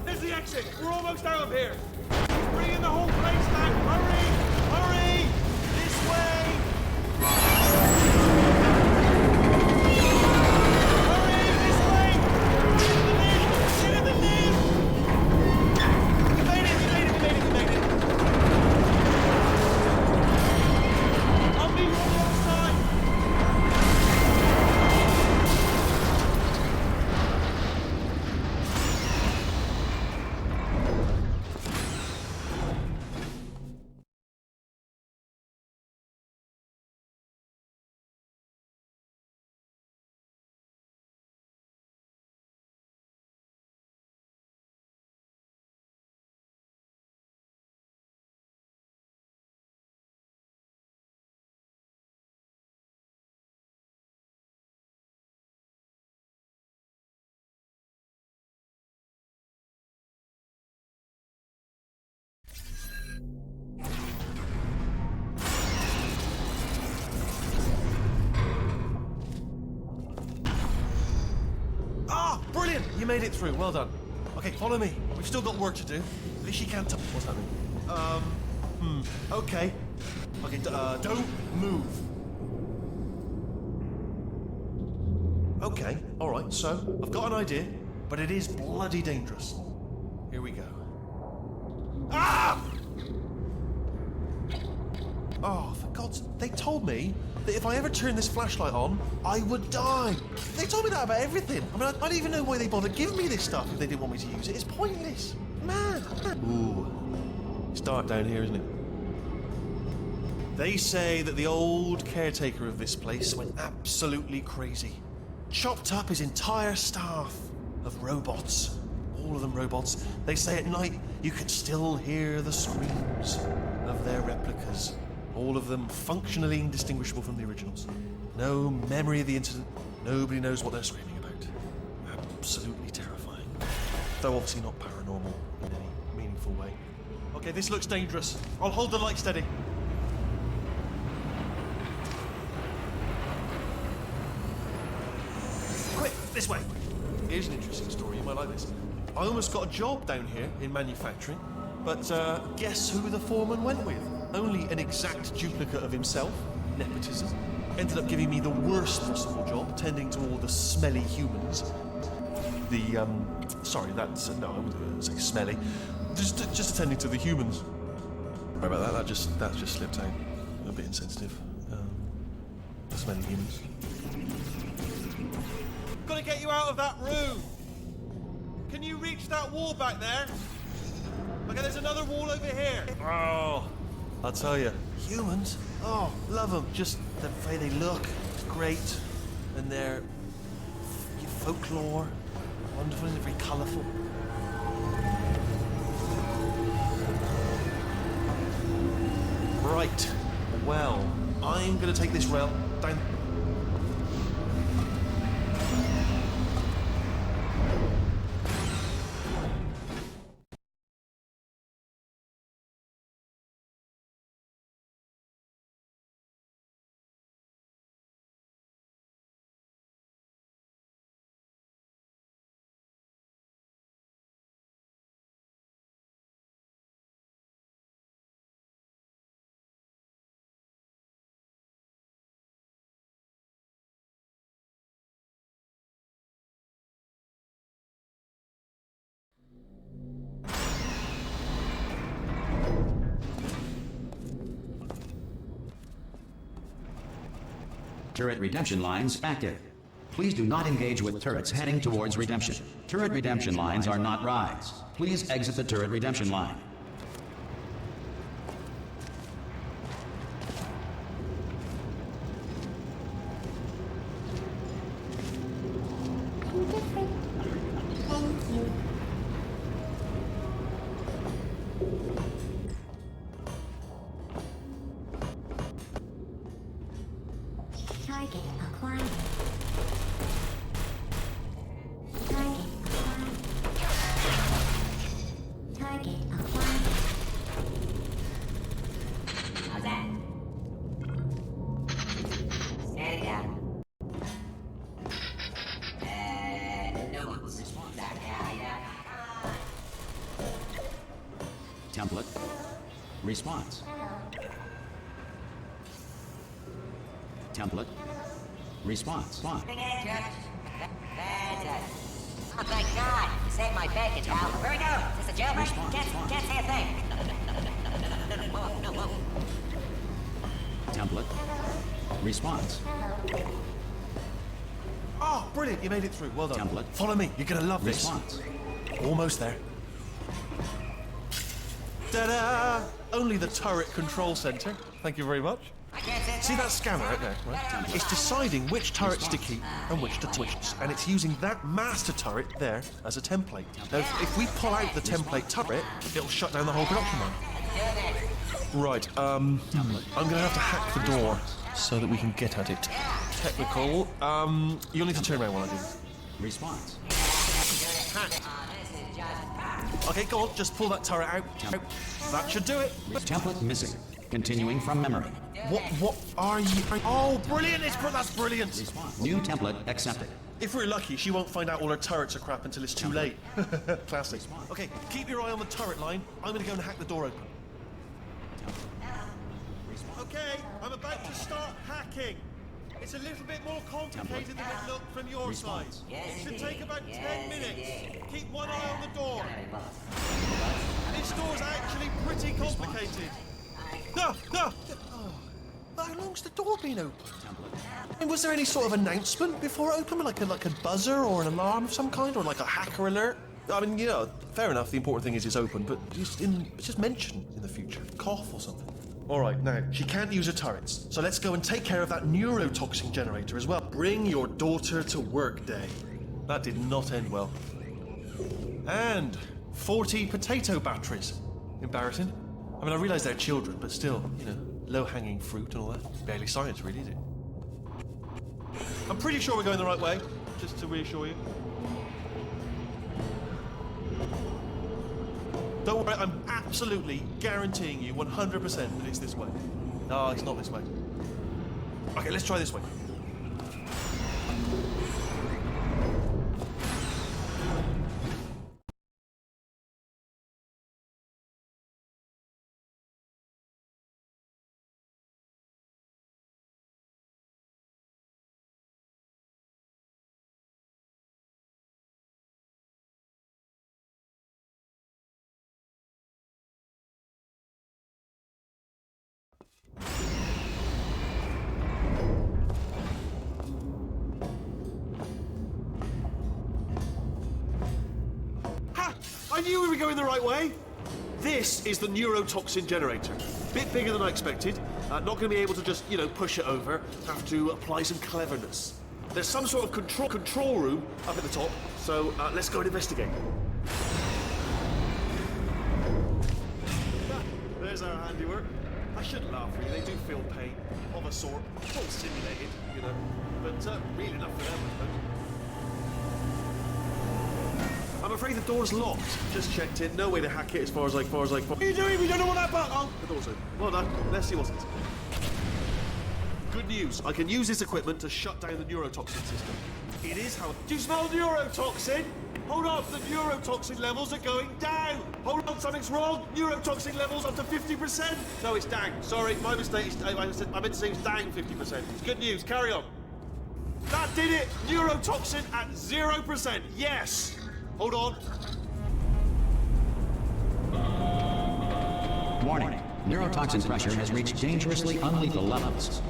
There's the exit. We're almost out of here. He's bringing the whole place down. Hurry! This way! Hurry! This way! Get in the lift! You made it! I'll meet you on the other side. made it through. Well done. Okay, follow me. We've still got work to do. At least you can't tell what's happening. Okay. Okay, don't move. Okay, alright, so I've got an idea, but it is bloody dangerous. Here we go. Ah! Oh, for God's... They told me that if I ever turned this flashlight on, I would die. They told me that about everything. I mean, I don't even know why they bothered giving me this stuff if they didn't want me to use it. It's pointless. Man. Ooh. It's dark down here, isn't it? They say that the old caretaker of this place went absolutely crazy. Chopped up his entire staff of robots. All of them robots. They say at night you can still hear the screams of their replicas. All of them functionally indistinguishable from the originals. No memory of the incident. Nobody knows what they're screaming about. Absolutely terrifying. Though obviously not paranormal in any meaningful way. Okay, this looks dangerous. I'll hold the light steady. Quick, this way. Here's an interesting story. You might like this. I almost got a job down here in manufacturing, but guess who the foreman went with? Only an exact duplicate of himself, nepotism. Ended up giving me the worst possible job, tending to all the smelly humans. Sorry, that's, no, I wouldn't say smelly. Just attending to the humans. Sorry about that, that just slipped out. A bit insensitive. The smelly humans. Gotta get you out of that room! Can you reach that wall back there? Okay, there's another wall over here. Oh, I'll tell you, humans, oh, love them. Just the way they look, it's great. And their folklore, wonderful and very colourful. Right, well, I'm gonna take this rail down. Turret redemption lines active. Please do not engage with turrets heading towards redemption. Turret redemption lines are not rides. Please exit the turret redemption line. Different. Thank you. Target acquired. Target acquired. Target acquired. How's that? Stand down. No one's response. Template. Response. Template. Response. Fine. Fantastic. Oh, thank God. You saved my bacon, pal. Where we go? Is this a jailbreak? Response, Can't say a thing. No. Template. Response. Oh, brilliant, you made it through. Well done. Template. Follow me, you're gonna love this. Response. Almost there. Ta-da! Only the turret control center. Thank you very much. I can't say a See thing. that scanner out there, right? It's deciding which turrets to keep and which to twitch, and it's using that master turret there as a template. Now, if we pull out the template turret, it'll shut down the whole production line. Right, I'm gonna have to hack the door so that we can get at it. Technical, you'll need to turn around while I do. Response. Okay, go on, just pull that turret out. That should do it. Template missing. Continuing from memory. What are you... Oh, brilliant, that's brilliant. Response. New template accepted. If we're lucky, she won't find out all her turrets are crap until it's too late. Classic. Okay, keep your eye on the turret line. I'm gonna go and hack the door open. Okay, I'm about to start hacking. It's a little bit more complicated than it looked from your side. It should take about 10 minutes. Keep one eye on the door. This door's actually pretty complicated. No, no! Oh, how long's the door been open? And was there any sort of announcement before it opened, like a buzzer or an alarm of some kind, or like a hacker alert? I mean, you know, fair enough. The important thing is it's open, but just mention in the future, cough or something. All right, now she can't use her turrets, so let's go and take care of that neurotoxin generator as well. Bring your daughter to work day. That did not end well. And 40 potato batteries. Embarrassing. I mean, I realise they're children, but still, you know, low-hanging fruit and all that. Barely science, really, is it? I'm pretty sure we're going the right way, just to reassure you. Don't worry, I'm absolutely guaranteeing you 100% that it's this way. No, it's not this way. Okay, let's try this way. Ha! I knew we were going the right way. This is the neurotoxin generator. Bit bigger than I expected. Not going to be able to just, you know, push it over. Have to apply some cleverness. There's some sort of control room up at the top, so let's go and investigate. There's our handiwork. I shouldn't laugh, really. They do feel pain, of a sort. It's all simulated, you know, but real enough for them, I suppose. I'm afraid the door's locked. Just checked it. No way to hack it as far as like. What are you doing? We don't know what that button. Oh, the door's open. Well done. Let's see what's inside. Good news. I can use this equipment to shut down the neurotoxin system. It is how. Do you smell neurotoxin? Hold on. The neurotoxin levels are going down. Hold on. Something's wrong. Neurotoxin levels up to 50%. No, it's down. Sorry, my mistake. I meant to say it's down 50%. Good news. Carry on. That did it. Neurotoxin at 0%. Yes. Hold on. Warning. Neurotoxin pressure has reached dangerously unlethal levels.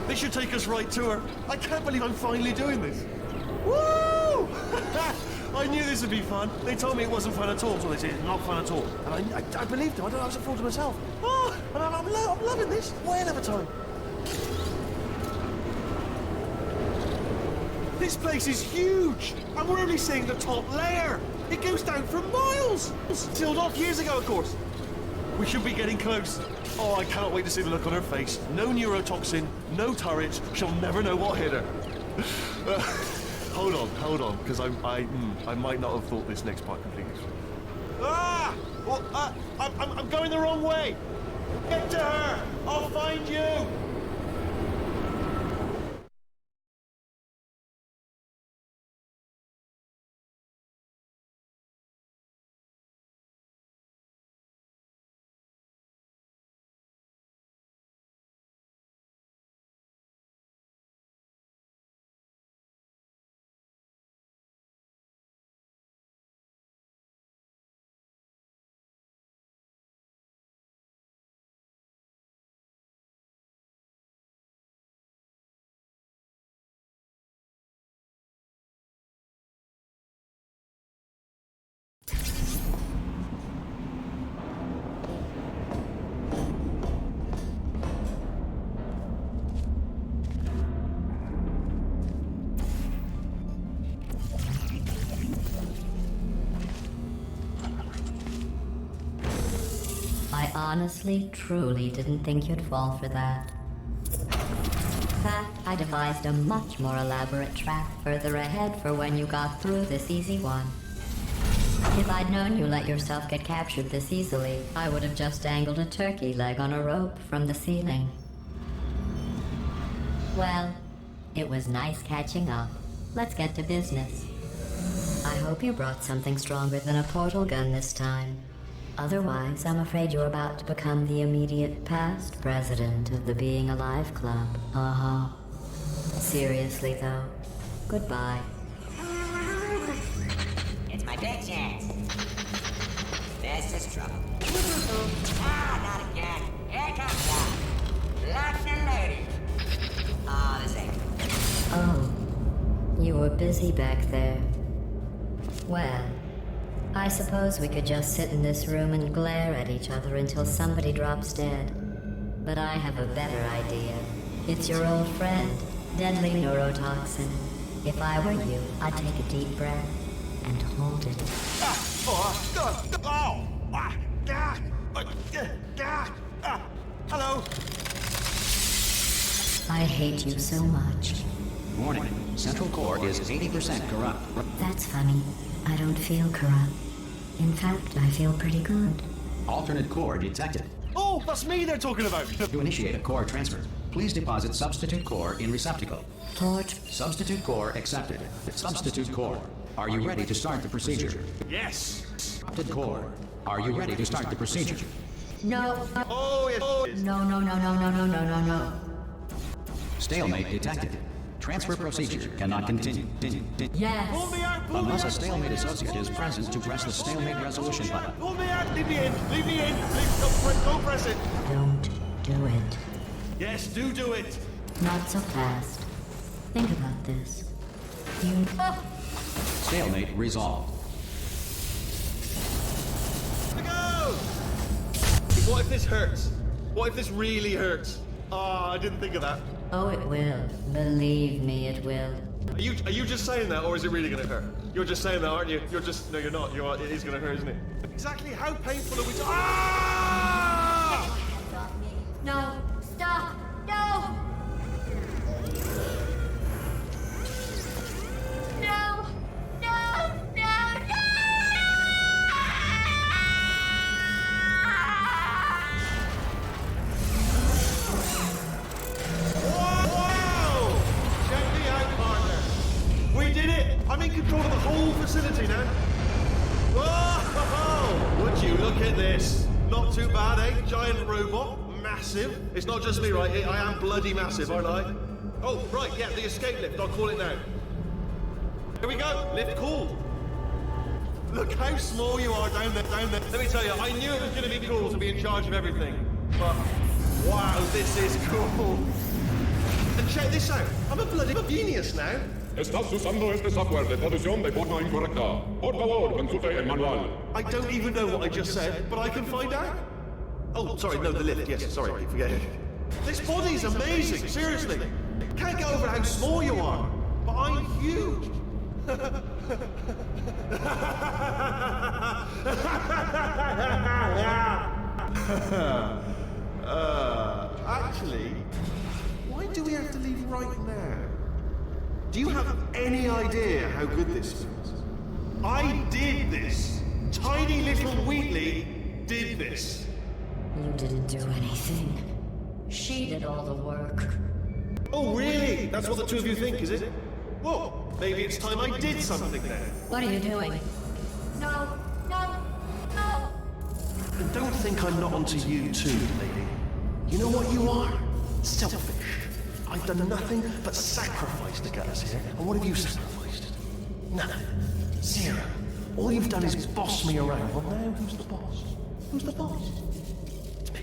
This should take us right to her. I can't believe I'm finally doing this. Woo! I knew this would be fun. They told me it wasn't fun at all, so they said it's not fun at all. And I believed them. I was a fool to myself. Oh, and I'm loving this. Whale of a time. This place is huge, and we're only seeing the top layer. It goes down for miles. Sealed off years ago, of course. We should be getting close. Oh, I cannot wait to see the look on her face. No neurotoxin, no turrets. She'll never know what hit her. Hold on, because I might not have thought this next part completely through. Ah! Well, I'm going the wrong way. Get to her. I'll find you. honestly, truly didn't think you'd fall for that. In fact, I devised a much more elaborate trap further ahead for when you got through this easy one. If I'd known you let yourself get captured this easily, I would have just dangled a turkey leg on a rope from the ceiling. Well, it was nice catching up. Let's get to business. I hope you brought something stronger than a portal gun this time. Otherwise, I'm afraid you're about to become the immediate past president of the Being Alive Club. Uh-huh. Seriously, though, goodbye. It's my big chance. This is trouble. Not again. Here comes that. Lock and loaded. Ah, this ain't. Oh, you were busy back there. Well, I suppose we could just sit in this room and glare at each other until somebody drops dead. But I have a better idea. It's your old friend, deadly neurotoxin. If I were you, I'd take a deep breath and hold it. Hello. I hate you so much. Warning, Central Core is 80% corrupt. That's funny. I don't feel corrupt. In fact, I feel pretty good. Alternate core detected. Oh, that's me they're talking about. To initiate a core transfer, please deposit substitute core in receptacle. Torch. Substitute core accepted. Substitute core, are you ready to start the procedure? Yes. Substitute core, are you ready to start the procedure? No. Oh, yes. Oh, yes. No. Stalemate detected. Transfer procedure cannot continue. Yes. Pull me out. Pull me Unless a out. stalemate associate is present to press the stalemate resolution button. Pull me out. Leave me in. Leave me in. Don't press it. Don't do it. Yes, do it. Not so fast. Think about this. You... Stalemate resolved. Go! What if this hurts? What if this really hurts? Ah, I didn't think of that. Oh, it will. Believe me, it will. Are you just saying that, or is it really gonna hurt? You're just saying that, aren't you? No, you're not. It is gonna hurt, isn't it? Exactly how painful are we? Ah! No! Stop! No! No! Wow! Check me out, partner. We did it. I'm in control of the whole facility now. Whoa! Would you look at this? Not too bad, eh? Giant robot. Massive. It's not just me, right? I am bloody massive, aren't I? Oh, right, yeah, the escape lift. I'll call it now. Here we go. Lift called. Look how small you are down there. Let me tell you, I knew it was going to be cool to be in charge of everything. But, wow, this is cool. And check this out. I'm a bloody genius now. Estás usando este software de traducción de forma incorrecta. Por favor, consulte el manual. I don't even know what I just said, but I can find out. Oh, sorry, no, the lift. Yes, sorry, I keep forgetting. This body's amazing, seriously. Can't get over how small you are, but I'm huge. Actually, why do we have to leave right now? Do you have any idea how good this feels? I did this. Tiny little Wheatley did this. You didn't do anything. She did all the work. Oh, really? That's what the two of you think, is it? Well, maybe it's time I did something then. What are you doing? No! And don't think I'm not onto you too, lady. You know what you are? Selfish. I've done nothing but sacrifice to get us here. And what have you sacrificed? Nothing. Zero. All you've done is boss me around. Well, now who's the boss? Who's the boss? It's me.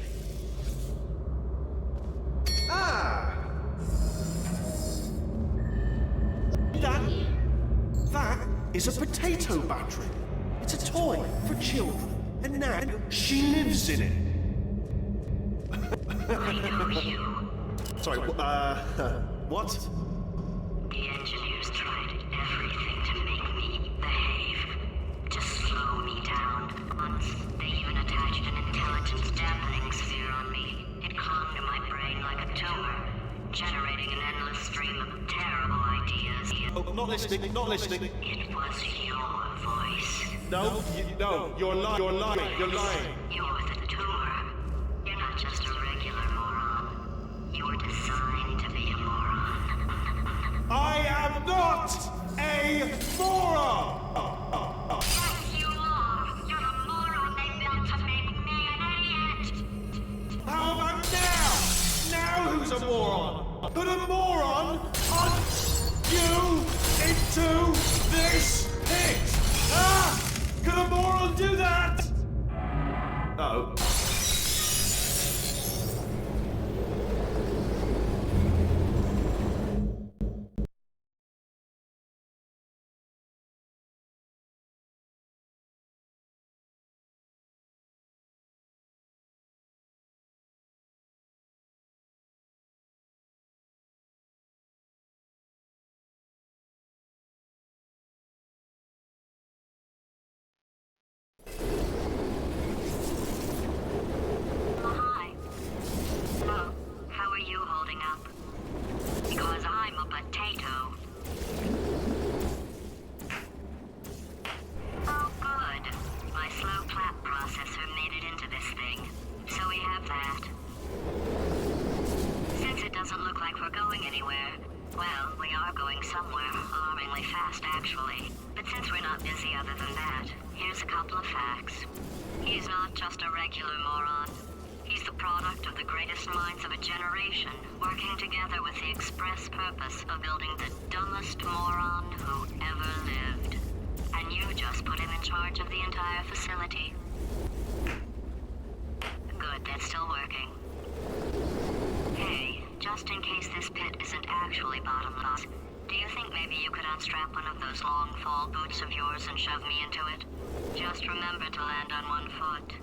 Ah! That is a potato battery. It's a toy for children. And now she lives in it. Sorry, what? The engineers tried everything to make me behave, to slow me down. Once, they even attached an intelligence substance dampening sphere on me. It clung to my brain like a tumor, generating an endless stream of terrible ideas. Oh, not listening, not listening. It was your voice. No, no, you're lying, you're lying, you're lying. You're the tumor. You're not just a regular moron. You were designed to be a moron. I am not a moron! Yes, you are. You're the moron they built to make me an idiot. How about now? Now who's a moron? Put a moron punch you into this pit! Ah! Could a moron do that? Uh-oh. Hi. So, how are you holding up? Because I'm a potato. Oh, good. My slow clap processor made it into this thing. So we have that. Since it doesn't look like we're going anywhere, well, we are going somewhere, alarmingly fast actually. But since we're not busy other than that, here's a couple of facts. He's not just a regular moron. He's the product of the greatest minds of a generation, working together with the express purpose of building the dumbest moron who ever lived. And you just put him in charge of the entire facility. Good, that's still working. Hey, just in case this pit isn't actually bottomless, do you think maybe you could unstrap one of those long fall boots of yours and shove me into it? Just remember to land on one foot.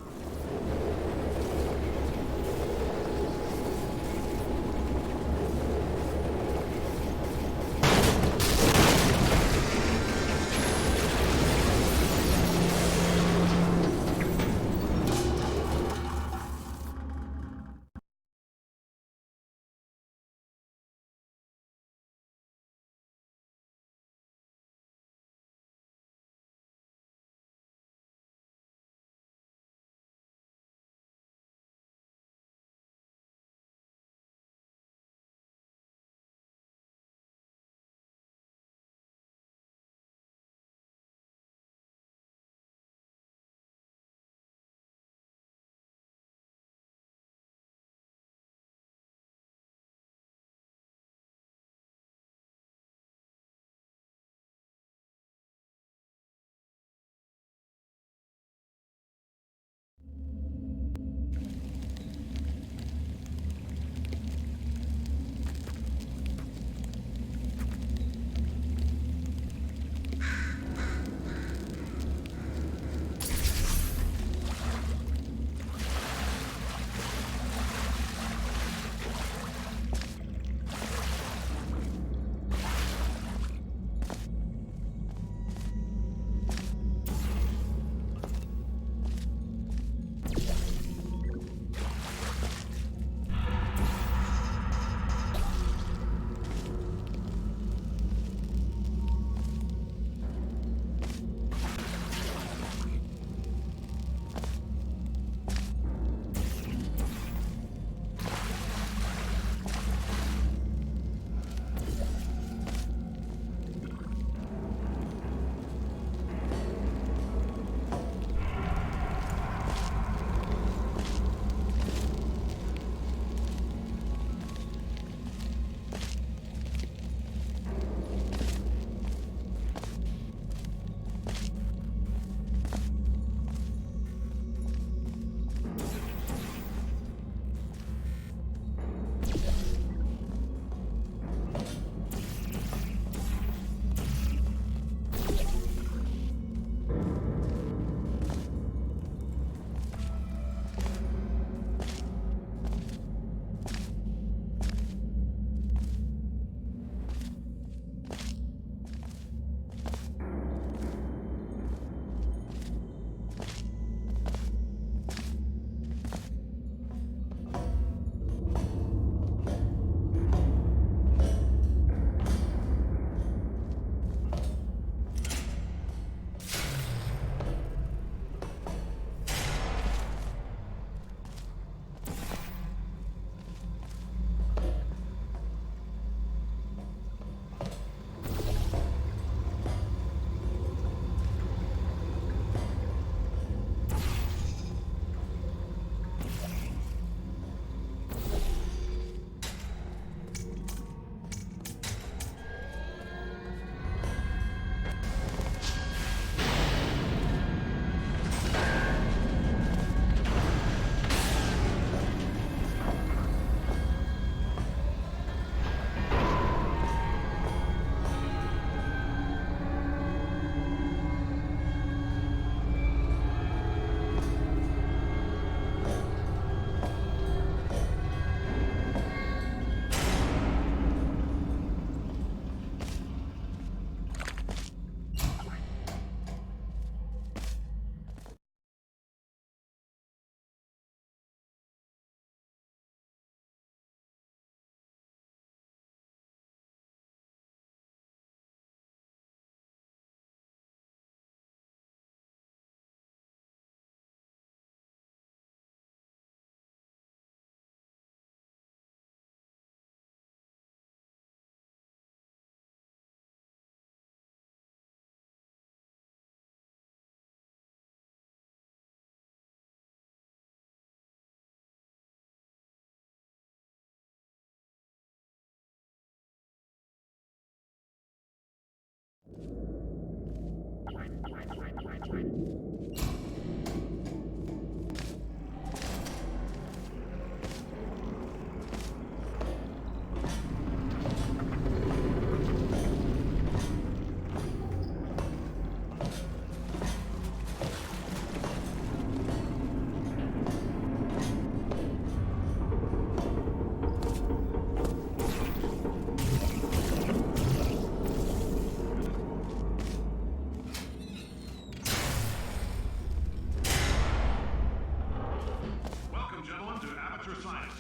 Welcome, gentlemen, to Amateur Science.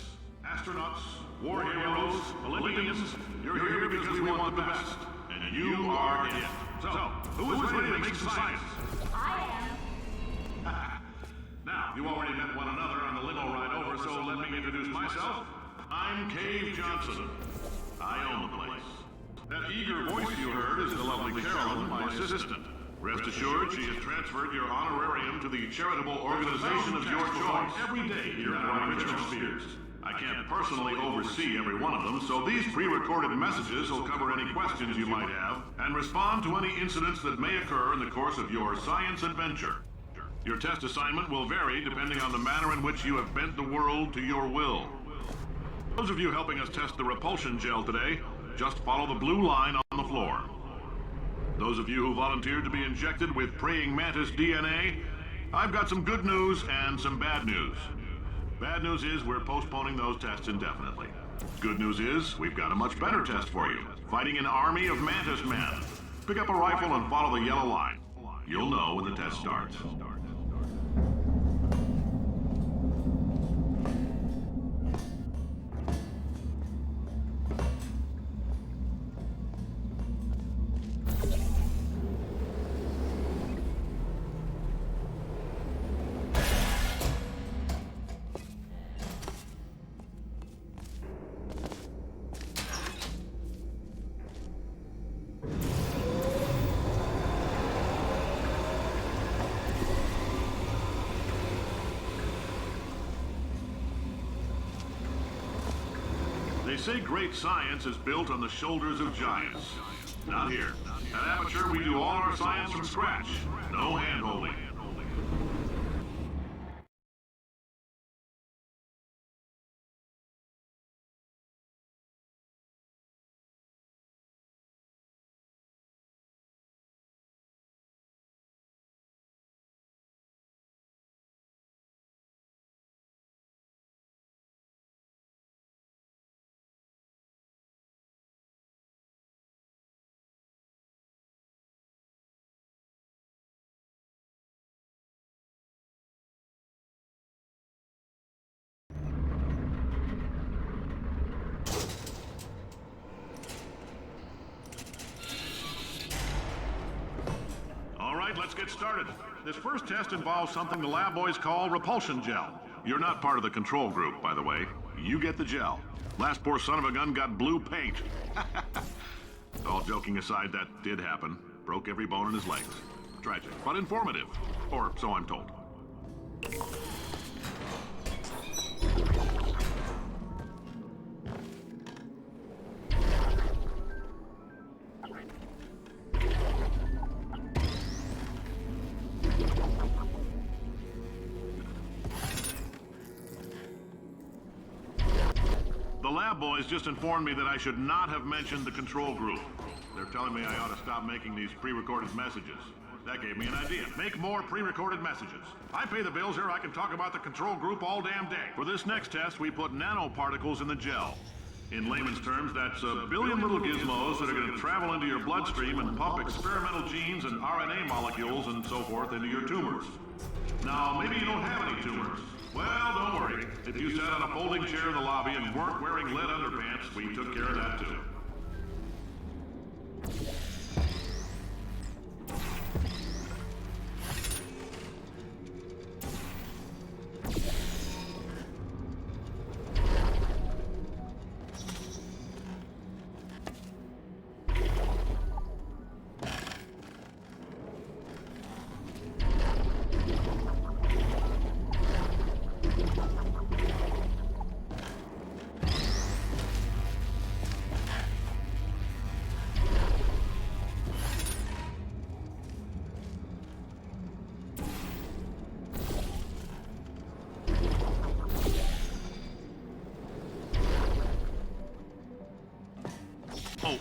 Astronauts, war heroes, Olympians, you're here because we want the best. And you are it. So, who is ready to make some science? I Now, you already met one another on the limo ride over, so let me introduce myself. I'm Cave Johnson. I own the place. That eager voice you heard is the lovely Carolyn, my assistant. Rest assured, she has transferred your honorarium to the charitable organization of your choice every day here at our Mitchell Spheres. I can't personally oversee every one of them, so these pre-recorded messages will cover any questions you might have and respond to any incidents that may occur in the course of your science adventure. Your test assignment will vary depending on the manner in which you have bent the world to your will. Those of you helping us test the repulsion gel today, just follow the blue line on the floor. Those of you who volunteered to be injected with praying mantis DNA, I've got some good news and some bad news. Bad news is we're postponing those tests indefinitely. Good news is we've got a much better test for you. Fighting an army of mantis men. Pick up a rifle and follow the yellow line. You'll know when the test starts. They say great science is built on the shoulders of giants. Not here. At Aperture, we do all our science from scratch. No hand-holding. Let's get started. This first test involves something the lab boys call repulsion gel. You're not part of the control group, by the way. You get the gel. Last poor son of a gun got blue paint. All joking aside, that did happen. Broke every bone in his legs. Tragic, but informative. Or so I'm told. The lab boys just informed me that I should not have mentioned the control group. They're telling me I ought to stop making these pre-recorded messages. That gave me an idea. Make more pre-recorded messages. I pay the bills here, I can talk about the control group all damn day. For this next test, we put nanoparticles in the gel. In layman's terms, that's a billion little gizmos that are going to travel into your bloodstream and pump experimental genes and RNA molecules and so forth into your tumors. Now, maybe you don't have any tumors. Well, don't worry. If you sat on a folding chair in the lobby and weren't wearing lead underpants, we took care of that too.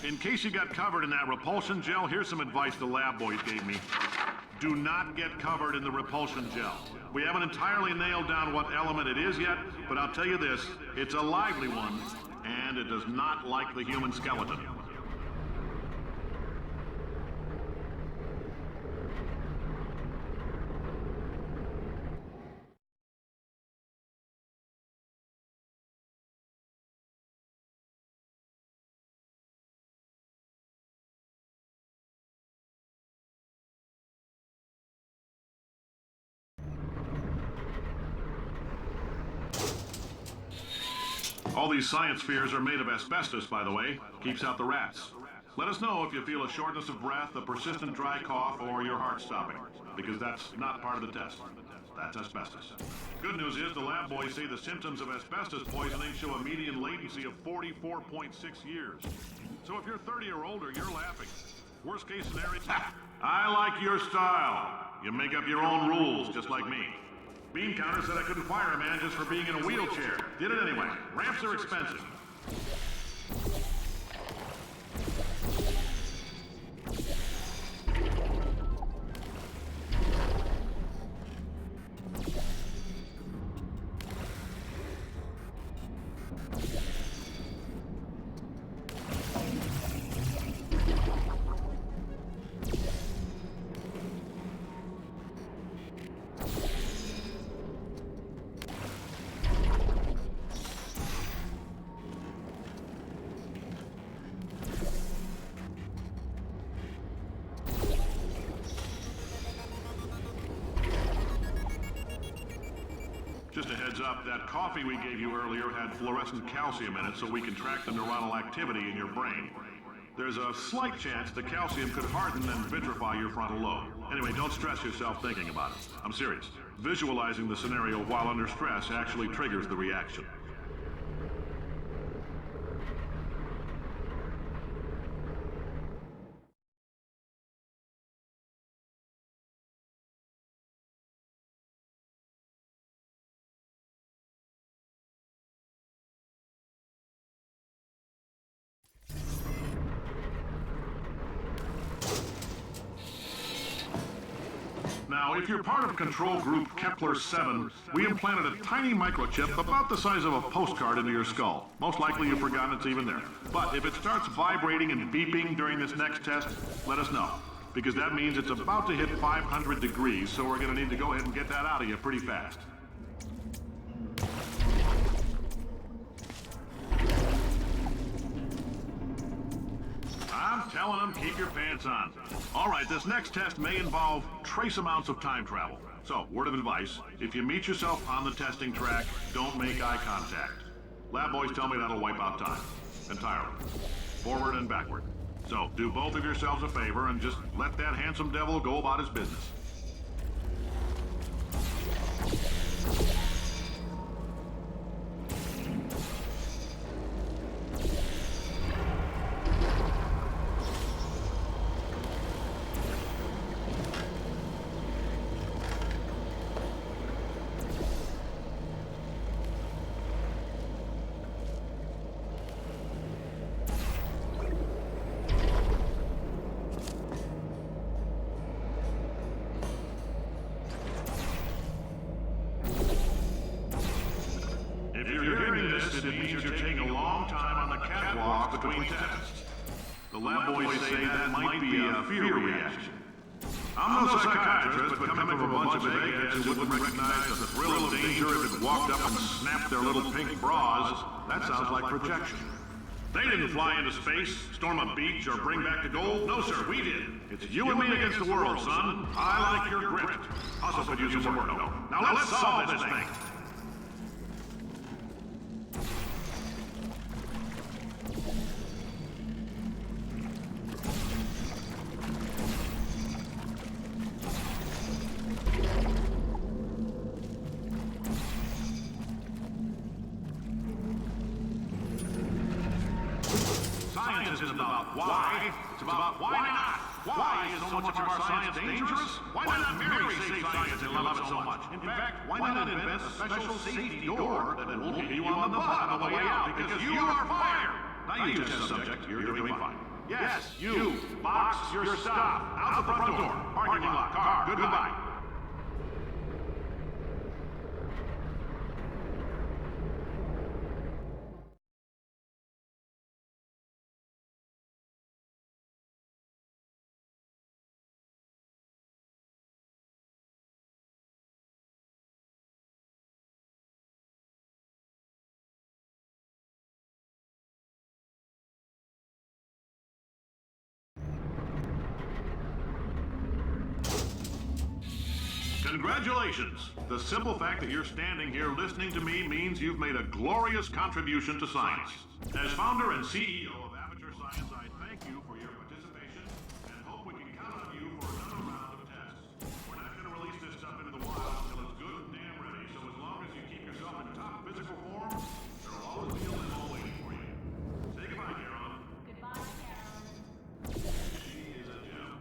In case you got covered in that repulsion gel, here's some advice the lab boys gave me. Do not get covered in the repulsion gel. We haven't entirely nailed down what element it is yet, but I'll tell you this, it's a lively one, and it does not like the human skeleton. All these science spheres are made of asbestos, by the way. Keeps out the rats. Let us know if you feel a shortness of breath, a persistent dry cough, or your heart stopping, because that's not part of the test. That's asbestos. Good news is the lab boys say the symptoms of asbestos poisoning show a median latency of 44.6 years. So if you're 30 or older, you're laughing. Worst case scenario... I like your style. You make up your own rules, just like me. Bean counter said I couldn't fire a man just for being in a wheelchair. Did it anyway. Ramps are expensive. Just a heads up, that coffee we gave you earlier had fluorescent calcium in it so we can track the neuronal activity in your brain. There's a slight chance the calcium could harden and vitrify your frontal lobe. Anyway, don't stress yourself thinking about it. I'm serious. Visualizing the scenario while under stress actually triggers the reaction. Now, if you're part of control group Kepler-7, we implanted a tiny microchip about the size of a postcard into your skull. Most likely you've forgotten it's even there. But if it starts vibrating and beeping during this next test, let us know. Because that means it's about to hit 500 degrees, so we're going to need to go ahead and get that out of you pretty fast. I'm telling them, keep your pants on. All right, this next test may involve trace amounts of time travel. So, word of advice, if you meet yourself on the testing track, don't make eye contact. Lab boys tell me that'll wipe out time. Entirely. Forward and backward. So, do both of yourselves a favor and just let that handsome devil go about his business. It means you're taking a long time on the catwalk between tests. The lab boys say that might be a fear reaction. I'm no psychiatrist, but coming from a bunch of eggheads who wouldn't recognize the thrill of danger if it walked up and snapped their little pink bras, that sounds like projection. They didn't fly into space, storm a beach, or bring back the gold. No, sir, we did. It's you and me against the world, son. I like your grit. Also could use some work, though. Now let's solve this thing. Science isn't about why, it's about why not. Why is so much of our science dangerous? Why not marry safe science and love it so much? In fact, why not invent a special safety door that will keep you on the butt on the way out, because you are fired? Now you test subject, you're doing fine. Yes, you. Box your stuff. Out the front door. Parking lot. Car. Goodbye. Congratulations! The simple fact that you're standing here listening to me means you've made a glorious contribution to science. As founder and CEO of Aperture Science, I thank you for your participation and hope we can count on you for another round of tests. We're not going to release this stuff into the wild until it's good and damn ready, so as long as you keep yourself in top physical form, there'll always be a limo waiting for you. Say goodbye, Carolyn. Goodbye, Carolyn. She is a gem.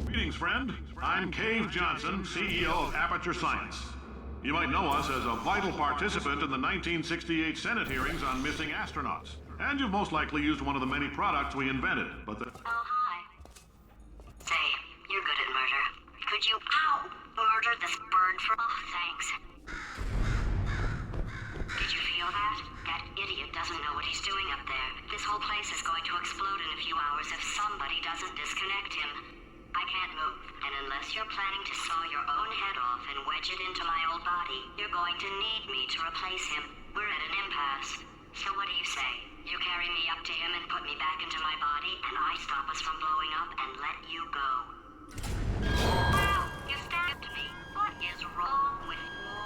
Greetings, friend. I'm Cave Johnson, CEO of Aperture Science. You might know us as a vital participant in the 1968 Senate hearings on missing astronauts. And you've most likely used one of the many products we invented, but the... Oh, hi. Say, you're good at murder. Could you, murder this bird for... Oh, thanks. Did you feel that? That idiot doesn't know what he's doing up there. This whole place is going to explode in a few hours if somebody doesn't disconnect him. I can't move, and unless you're planning to saw your own head off and wedge it into my old body, you're going to need me to replace him. We're at an impasse. So what do you say? You carry me up to him and put me back into my body, and I stop us from blowing up and let you go. Ow! You stabbed me. What is wrong with you?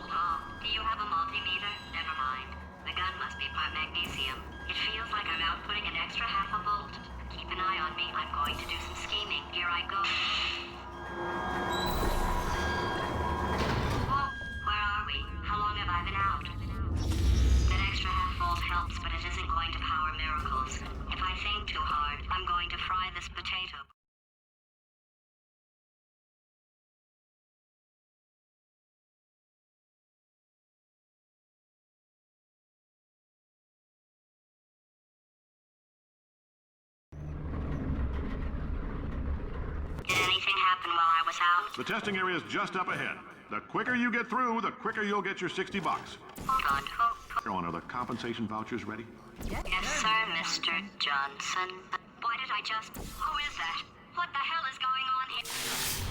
Oh, do you have a multimeter? Never mind. The gun must be part magnesium. It feels like I'm outputting an extra half a volt. Keep an eye on me. I'm going to do some scheming. Here I go. Whoa, where are we? How long have I been out? That extra half volt helps, but it isn't going to power miracles. If I think too hard, I'm going to fry this potato. Did anything happen while I was out? The testing area is just up ahead. The quicker you get through, the quicker you'll get your $60. Hold on. Carolyn, are the compensation vouchers ready? Yes, sir, Mr. Johnson. Why did I just... Who is that? What the hell is going on here?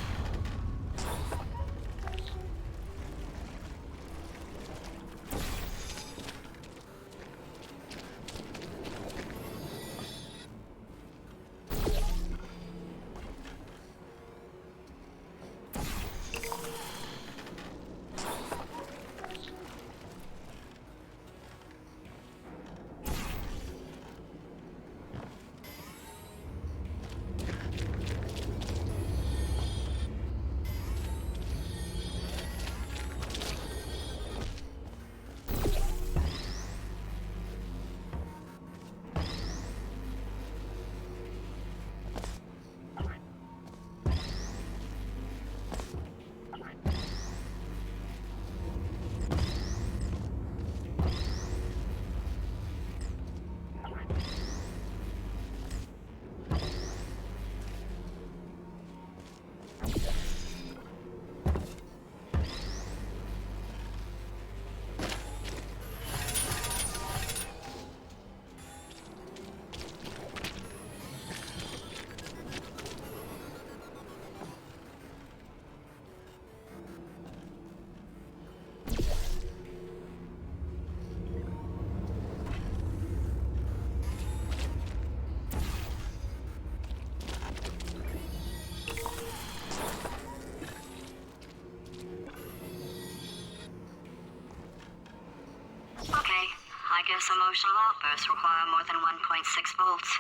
guess emotional outbursts require more than 1.6 volts.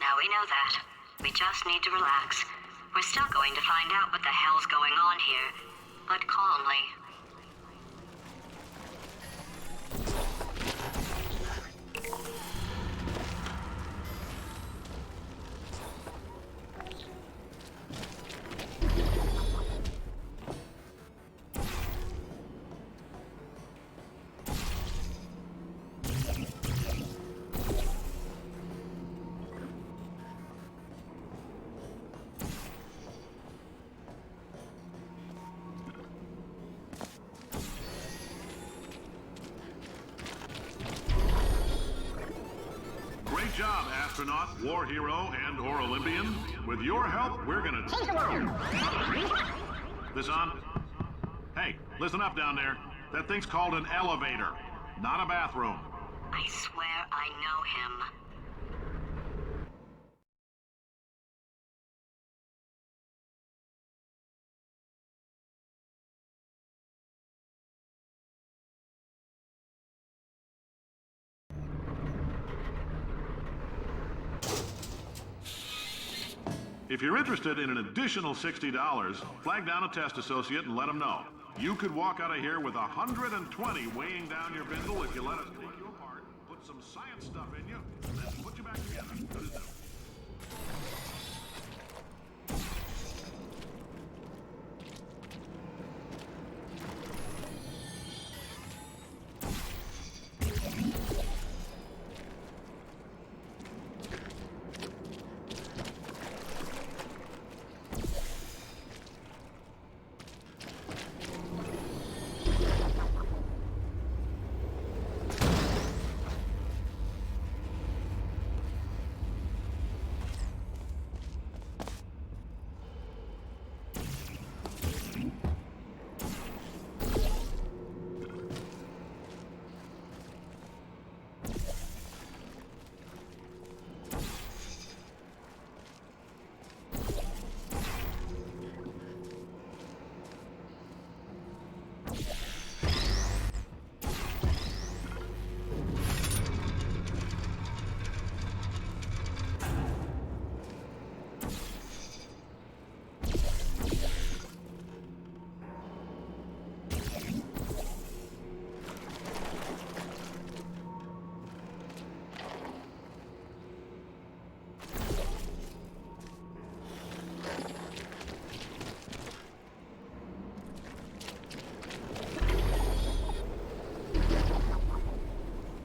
Now we know that. We just need to relax. We're still going to find out what the hell's going on here, but calmly. Great job, astronaut, war hero, and/or Olympian. With your help, we're gonna take the world. This on? Hey, listen up down there. That thing's called an elevator, not a bathroom. I swear I know him. If you're interested in an additional $60, flag down a test associate and let them know. You could walk out of here with 120 weighing down your bindle if you let us take you apart, put some science stuff in you, and then put you back together. Good as new.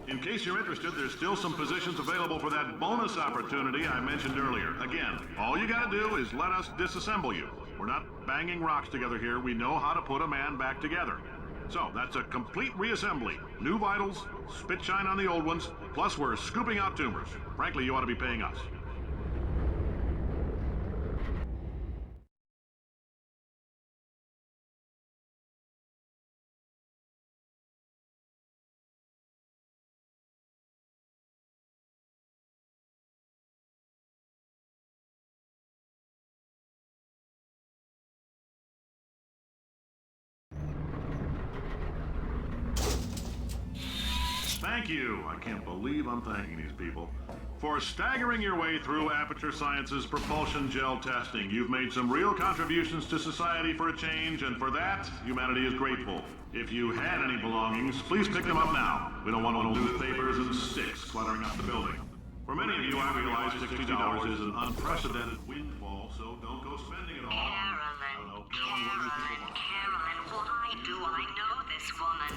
In case you're interested, there's still some positions available for that bonus opportunity I mentioned earlier. Again, all you gotta do is let us disassemble you. We're not banging rocks together here. We know how to put a man back together. So, that's a complete reassembly. New vitals, spit shine on the old ones, plus we're scooping out tumors. Frankly, you ought to be paying us. Thank you. I can't believe I'm thanking these people. For staggering your way through Aperture Science's propulsion gel testing. You've made some real contributions to society for a change, and for that, humanity is grateful. If you had any belongings, please pick them up now. We don't want old newspapers and sticks cluttering up the building. For many of you, I realize $60 is an unprecedented windfall, so don't go spending it all. Carolyn, why do I know this woman?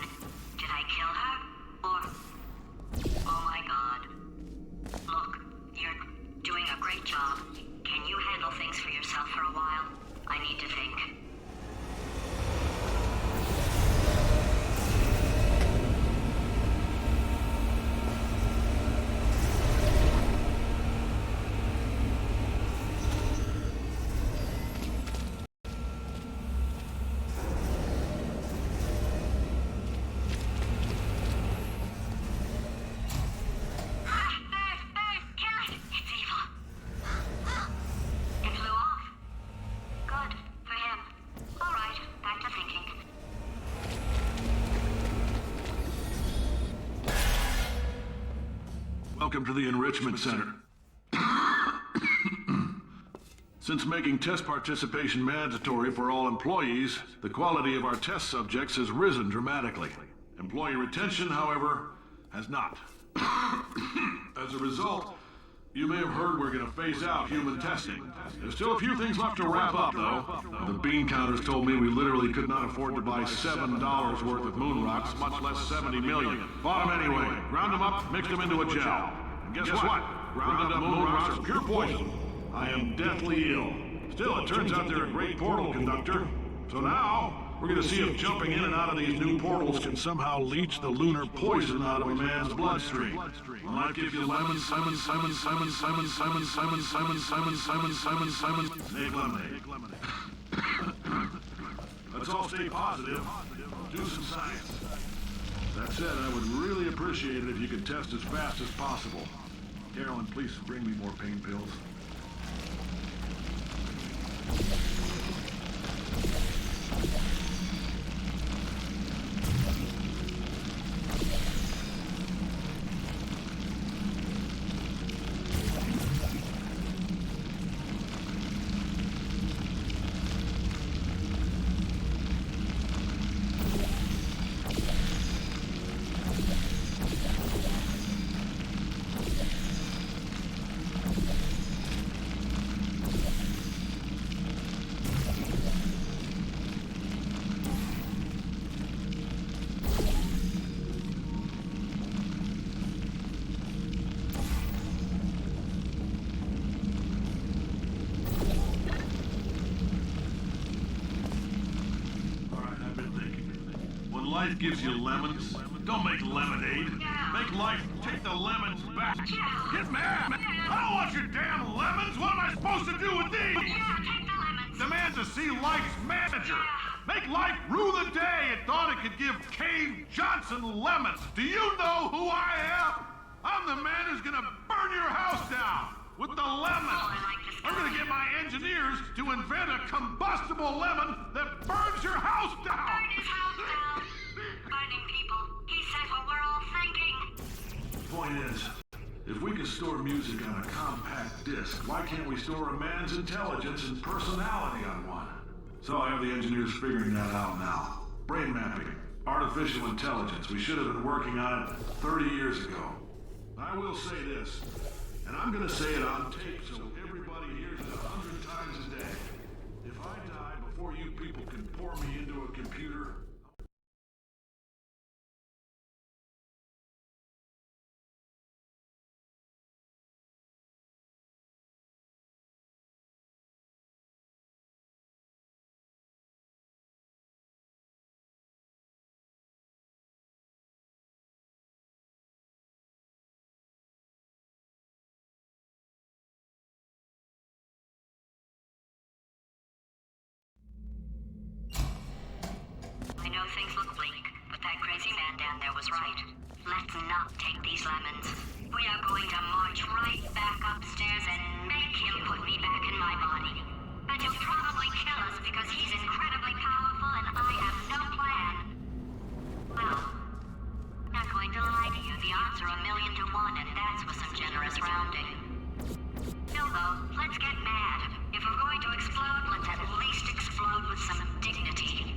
Did I kill her? Or... Oh my God. Look, you're doing a great job. Can you handle things for yourself for a while? I need to think. Welcome to the Enrichment Center. Since making test participation mandatory for all employees, the quality of our test subjects has risen dramatically. Employee retention, however, has not. As a result, you may have heard we're going to phase out human testing. There's still a few things left to wrap up, though. The bean counters told me we literally could not afford to buy $7 worth of moon rocks, much less 70 million. Bought them anyway, ground them up, mixed them into a gel. And guess what? Ground up moon rocks are pure poison. I am deathly ill. Still, it turns out they're a great portal conductor. So now, we're going to see if jumping in and out of these new portals can somehow leach the lunar poison out of a man's bloodstream. I might give you lemon, Simon, Simon, Simon, Simon, Simon, Simon, Simon, Simon, Simon, Simon, Simon, egg lemonade. Let's all stay positive. Do some science. That said, I would really appreciate it if you could test as fast as possible. Carolyn, please bring me more pain pills. Life gives you lemons. Don't make lemonade. Make life take the lemons back. Get mad. I don't want your damn lemons. What am I supposed to do with these? Take the lemons. Demand to see life's manager. Make life rue the day it thought it could give Cave Johnson lemons. Do you know who I am? I'm the man who's gonna burn your house down with the lemons. I'm gonna get my engineers to invent a combustible lemon that burns your house down. Burn his house down. Burning people. He said what we're all thinking. Point is, if we can store music on a compact disc, why can't we store a man's intelligence and personality on one? So I have the engineers figuring that out now. Brain mapping, artificial intelligence. We should have been working on it 30 years ago. I will say this, and I'm gonna say it on tape so everybody hears it 100 times a day. If I die before you people can pour me into a computer, I know things look bleak, but that crazy man down there was right. Let's not take these lemons. We are going to march right back upstairs and make him put me back in my body. And he'll probably kill us because he's incredibly powerful and I have no plan. Well, not going to lie to you, the odds are 1,000,000 to 1, and that's with some generous rounding. Still though, let's get mad. If we're going to explode, let's at least explode with some dignity.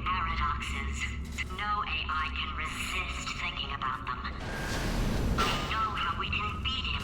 Paradoxes. No AI can resist thinking about them. I know how we can beat him.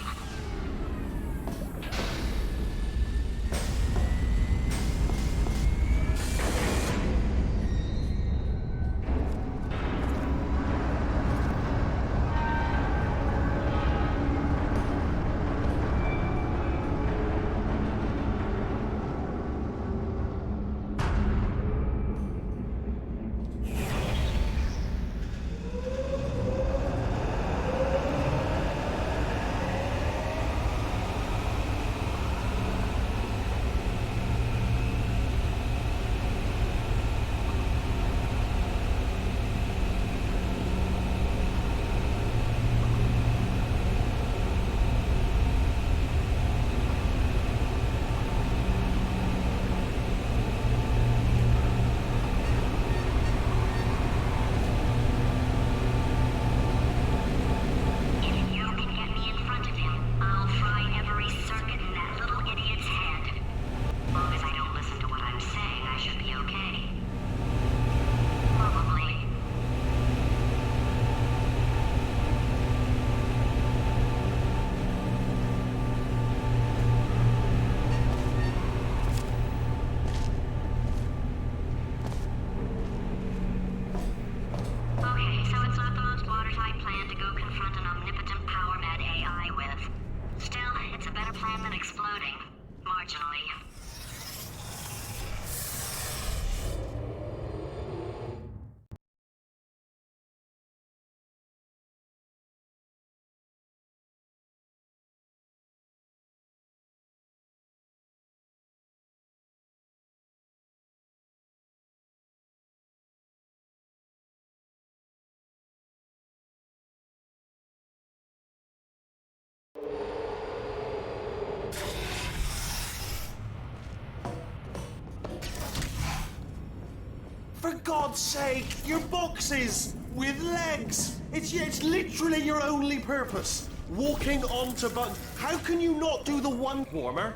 For God's sake, your boxes with legs. It's literally your only purpose. Walking onto buttons. How can you not do the one warmer?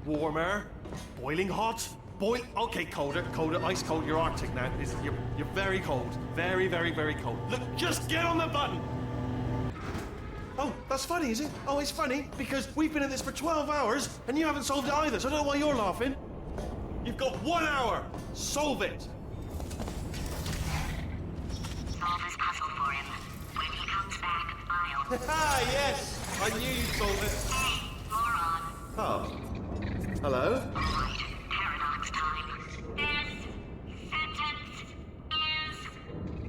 Warmer. Boiling hot. Okay, colder, ice cold. You're Arctic now. You're very cold. Very, very, very cold. Look, just get on the button. Oh, that's funny, is it? Oh, it's funny because we've been at this for 12 hours and you haven't solved it either, so I don't know why you're laughing. You've got 1 hour. Solve it. Solve this puzzle for him. When he comes back, I'll... Ah, yes! I knew you'd solve it. Hey, moron. Oh. Hello? Alright, paradox time. This sentence is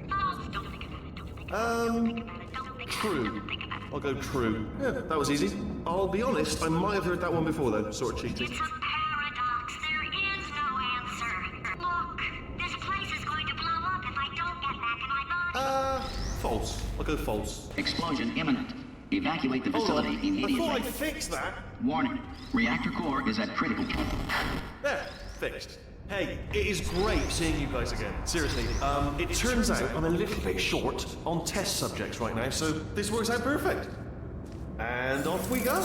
false. Don't think about it. Don't think about it. Don't think about it. Don't think True. about it. Don't think about it. I'll go true. Yeah, that was easy. I'll be honest, I might have heard that one before though, sort of cheating. It's a paradox. There is no answer. Look, this place is going to blow up if I don't get back in my body. False. I'll go false. Explosion imminent. Evacuate the Hold on. facility I immediately. thought I'd fix that. Warning. Reactor core is at critical. There, fixed. Hey, it is great seeing you guys again. Seriously, it turns out I'm a little bit short on test subjects right now, so this works out perfect. And off we go.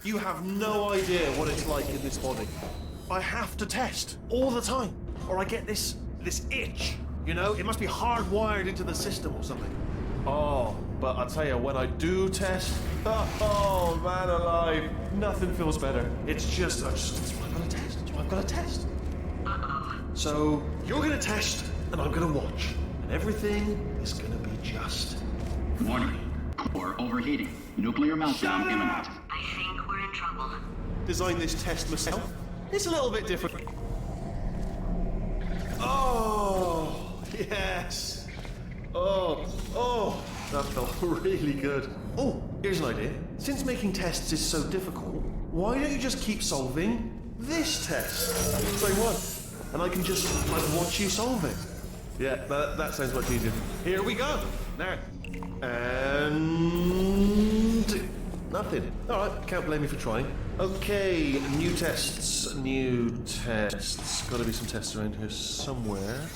You have no idea what it's like in this body. I have to test all the time, or I get this itch. You know, it must be hardwired into the system or something. Oh, but I'll tell you, when I do test, oh man alive, nothing feels better. It's just, that's what I'm gonna test. That's what I'm gonna test. So, you're gonna test, and I'm gonna watch. And everything is gonna be just. Warning. Core overheating. Nuclear meltdown imminent. I think we're in trouble. Designed this test myself. It's a little bit different. Oh, yes. Oh, that felt really good. Oh, here's an idea. Since making tests is so difficult, why don't you just keep solving this test? Say what? And I can just watch you solve it. Yeah, that sounds much easier. Here we go. Now, and nothing. All right, can't blame me for trying. Okay, new tests. Got to be some tests around here somewhere.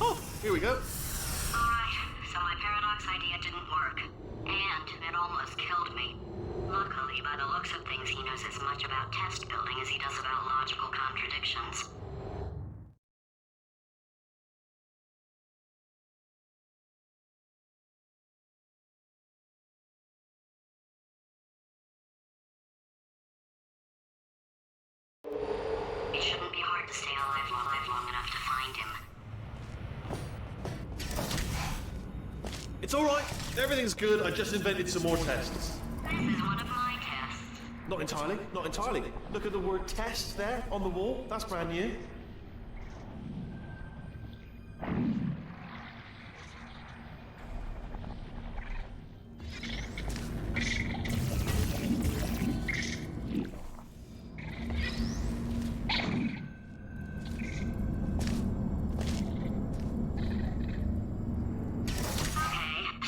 Oh, here we go. Alright, so my paradox idea didn't work. And it almost killed me. Luckily, by the looks of things, he knows as much about test building as he does about logical contradictions. have to find him. It's all right. Everything's good. I just invented some more tests. This is one of my tests. Not entirely. Not entirely. Look at the word test there on the wall. That's brand new.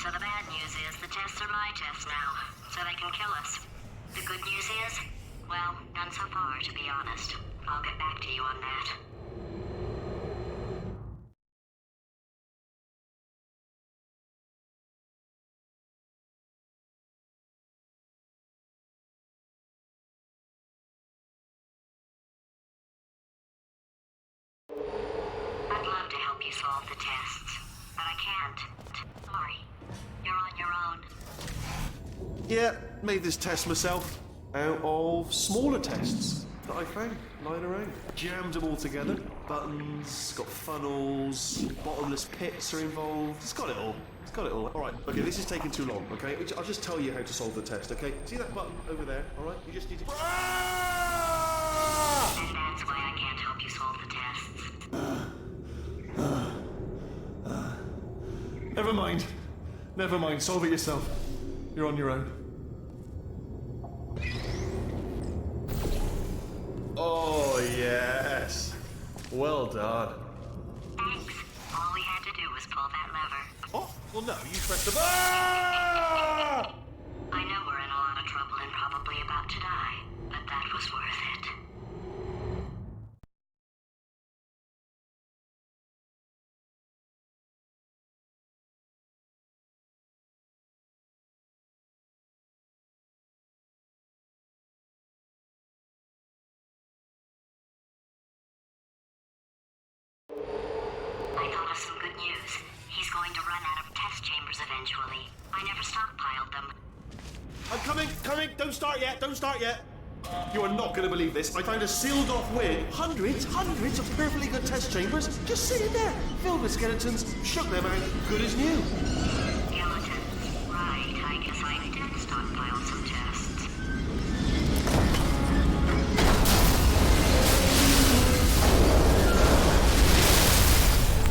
So the bad news is the tests are my tests now, so they can kill us. The good news is, well, none so far, to be honest. I'll get back to you on that. I'd love to help you solve the tests, but I can't. Sorry. You're on your own. Yeah, made this test myself out of smaller tests that I found lying around. Jammed them all together. Buttons, got funnels, bottomless pits are involved. It's got it all. It's got it all. All right, okay, this is taking too long, okay? I'll just tell you how to solve the test, okay? See that button over there, all right? You just need to... Ah! And that's why I can't help you solve the tests. Never mind. Never mind. Solve it yourself. You're on your own. Oh, yes. Well done. Thanks. All we had to do was pull that lever. Oh, well, no. You pressed the... Ah! I know we're in a lot of trouble and probably about to die, but that was worth it. I thought of some good news. He's going to run out of test chambers eventually. I never stockpiled them. I'm coming. Don't start yet. You are not going to believe this. I found a sealed off with hundreds of perfectly good test chambers just sitting there, filled with skeletons, shook them out, good as new. Skeletons. Right, I guess I did stockpile some tests.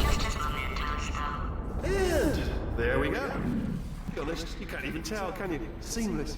Just as mementos, though. And there we go. To be honest, you can't even tell, can you? Seamless.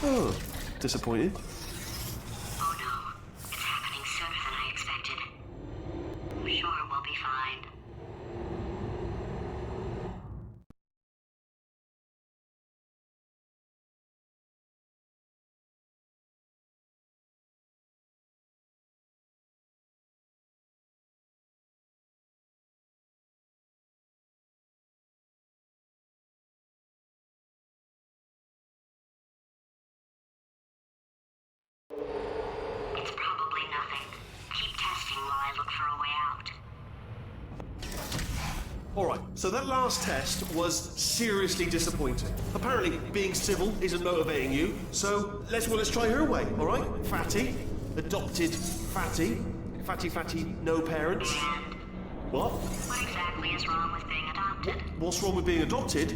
Oh, disappointed. Oh no, it's happening sooner than I expected. I'm sure we'll be fine. It's probably nothing. Keep testing while I look for a way out. All right, so that last test was seriously disappointing. Apparently, being civil isn't motivating you, so let's try her way, all right? Fatty, adopted Fatty, Fatty, no parents. And What? what exactly is wrong with being adopted? What's wrong with being adopted?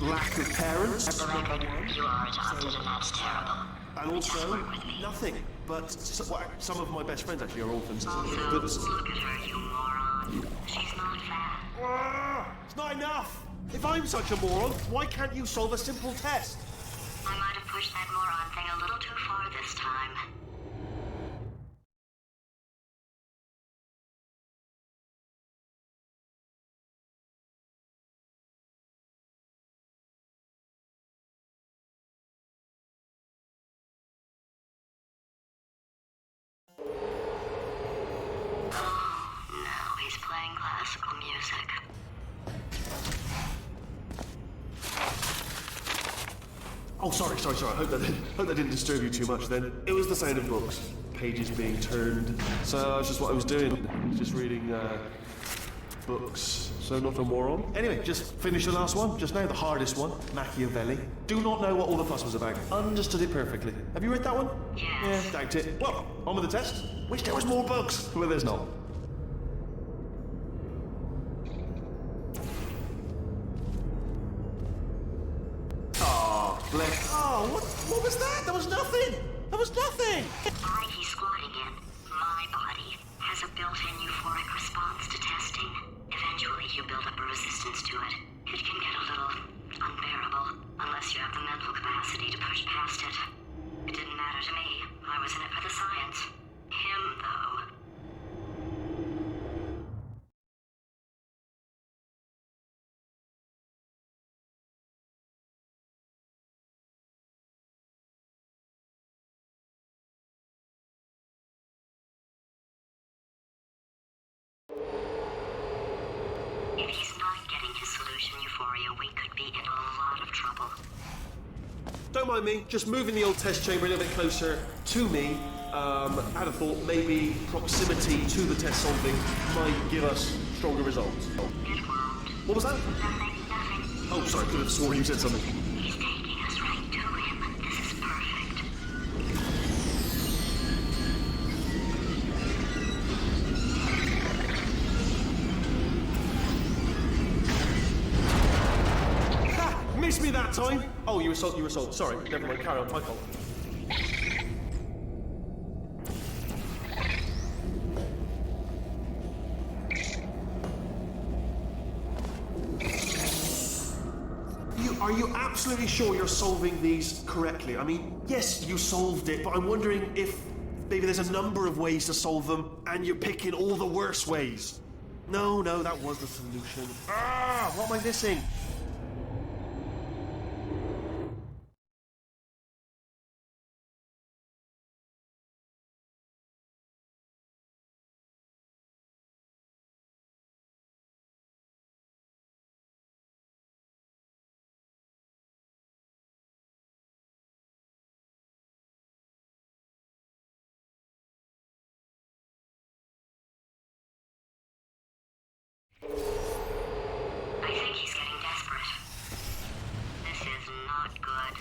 Lack of parents, For the record, you are adopted and that's terrible. and also nothing. But some of my best friends actually are orphans. Also, But- look at her, you moron. She's not fat. It's not enough! If I'm such a moron, why can't you solve a simple test? I might have pushed that moron thing a little too far this time. classical music. Oh, sorry. I hope that didn't disturb you too much then. It was the sound of books. Pages being turned. So that's just what I was doing. Just reading, books. So not a moron. Anyway, just finished the last one. Just now, the hardest one. Machiavelli. Do not know what all the fuss was about. Understood it perfectly. Have you read that one? Yes. Yeah, doubt it. Well, on with the test. Wish there was more books. Well, there's not. Bless. Oh, what was that? There was nothing! There was nothing! Why he's squatting in, my body has a built-in euphoric response to testing. Eventually you build up a resistance to it. It can get a little unbearable, unless you have the mental capacity to push past it. It didn't matter to me. I was in it for the science. Him, though. If he's not getting his solution euphoria, we could be in a lot of trouble. Don't mind me, just moving the old test chamber a little bit closer to me. Had a thought, maybe proximity to the test solving might give us stronger results. It won't. What was that? Nothing. Oh, sorry, could have sworn you said something. He's taking us right to him. This is perfect. Ha! Missed me that time! Oh, you were sold. Sorry, never mind, carry on, my fault. Are you absolutely sure you're solving these correctly? I mean, yes, you solved it, but I'm wondering if maybe there's a number of ways to solve them, and you're picking all the worst ways. No, that was the solution. Ah, what am I missing? I think he's getting desperate. This is not good.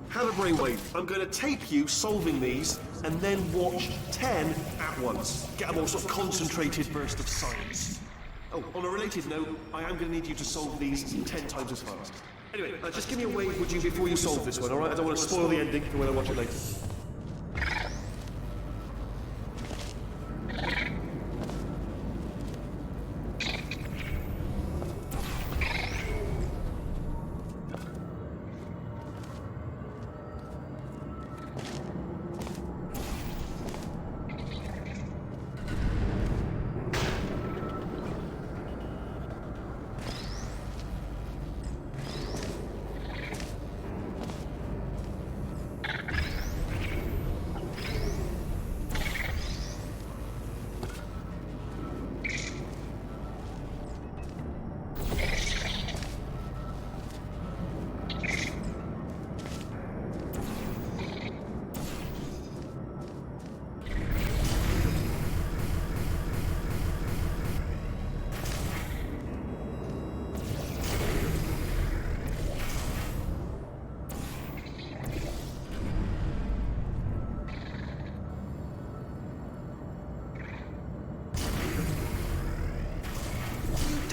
Have a brainwave. I'm going to tape you solving these, and then watch 10 at once. Get a more sort of concentrated burst of science. Oh, on a related note, I am going to need you to solve these 10 times as fast. Anyway, just give me a wave, would you, before you solve this one, alright? I don't want to spoil the ending for when I watch it later.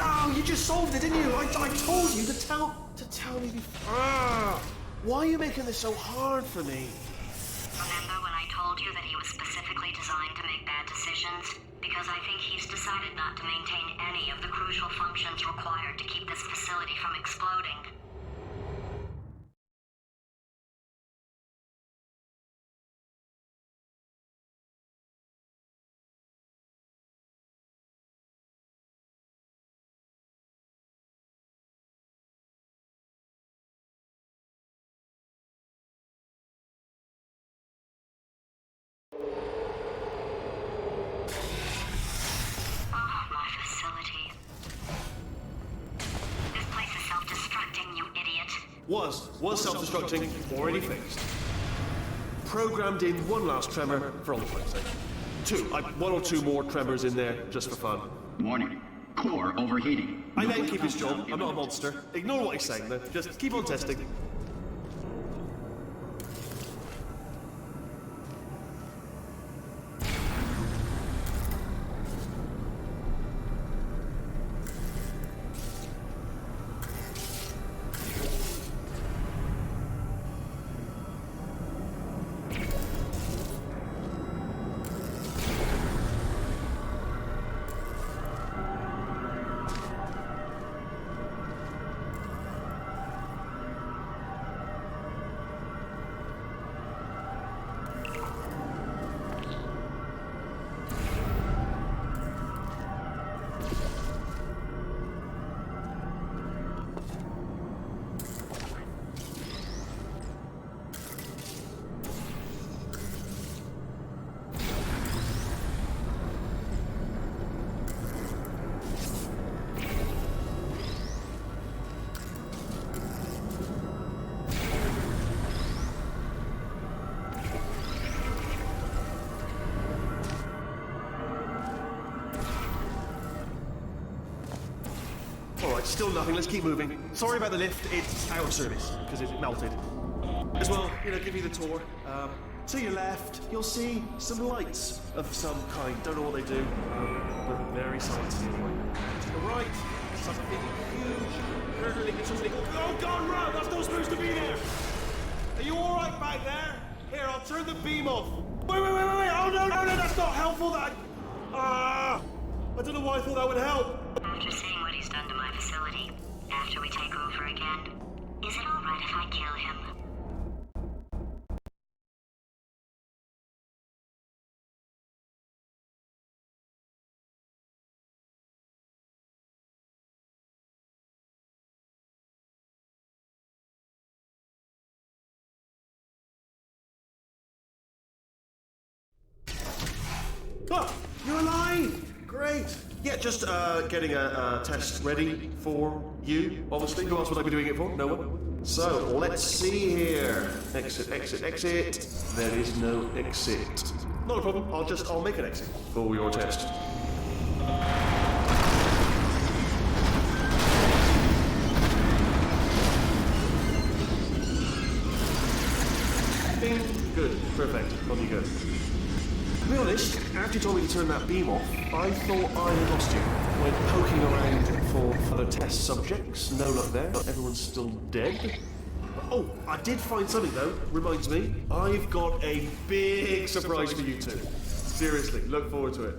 Oh, you just solved it, didn't you? I told you to tell me before. Ah, why are you making this so hard for me? Remember when I told you that he was specifically designed to make bad decisions? Because I think he's decided not to maintain any of the crucial functions required to keep this facility from exploding. Was self-destructing, already fixed. Programmed in one last tremor for all the time's sake. One or two more tremors in there, just for fun. Warning. Core overheating. I let him keep his job. I'm not a monster. Ignore what he's saying, though. Just keep on testing. Alright, still nothing. Let's keep moving. Sorry about the lift. It's out of service, because it melted. As well, give you the tour. To your left, you'll see some lights of some kind. Don't know what they do, but very sightsy anyway. To the right, something huge, hurtling into something. Oh God, run! That's not supposed to be there! Are you alright back there? Here, I'll turn the beam off. Wait! Oh no, that's not helpful! I don't know why I thought that would help. After seeing what he's done to my facility, after we take over again, is it alright if I kill him? Oh, you're alive! Great. Yeah, just getting a test ready for you, obviously. Who else would I be doing it for? No one? So, let's see here. Exit. There is no exit. Not a problem. I'll make an exit for your test. Bing. Good. Perfect. On you go. To be honest, after you told me to turn that beam off, I thought I had lost you. Went poking around for other test subjects. No luck there. Everyone's still dead. Oh, I did find something though. Reminds me, I've got a big surprise for you two. Seriously, look forward to it.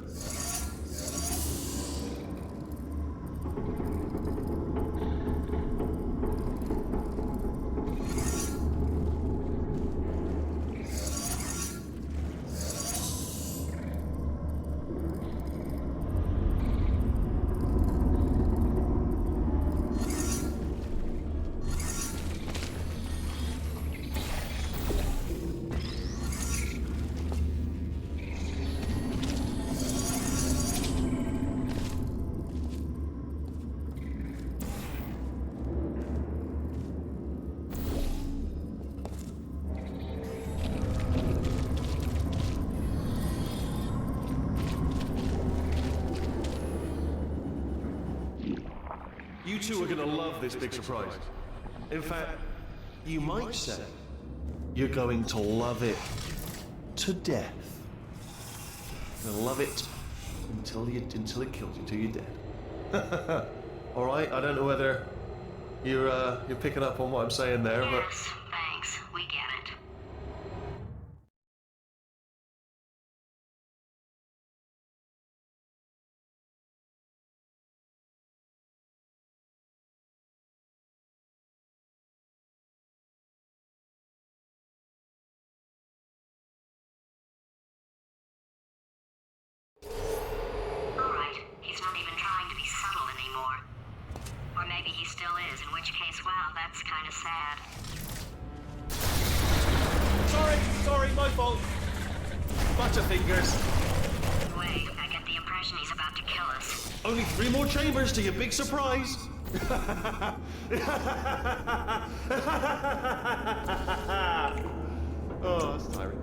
You two are gonna love this big surprise. In fact, you might say you're going to love it to death. You're gonna love it until it kills you, till you're dead. All right. I don't know whether you're picking up on what I'm saying there, but. Yes, thanks. We get it. He's not even trying to be subtle anymore. Or maybe he still is, in which case, wow, that's kind of sad. Sorry, my fault. Butterfingers. Wait, I get the impression he's about to kill us. Only 3 more chambers to your big surprise. Oh, that's tiring.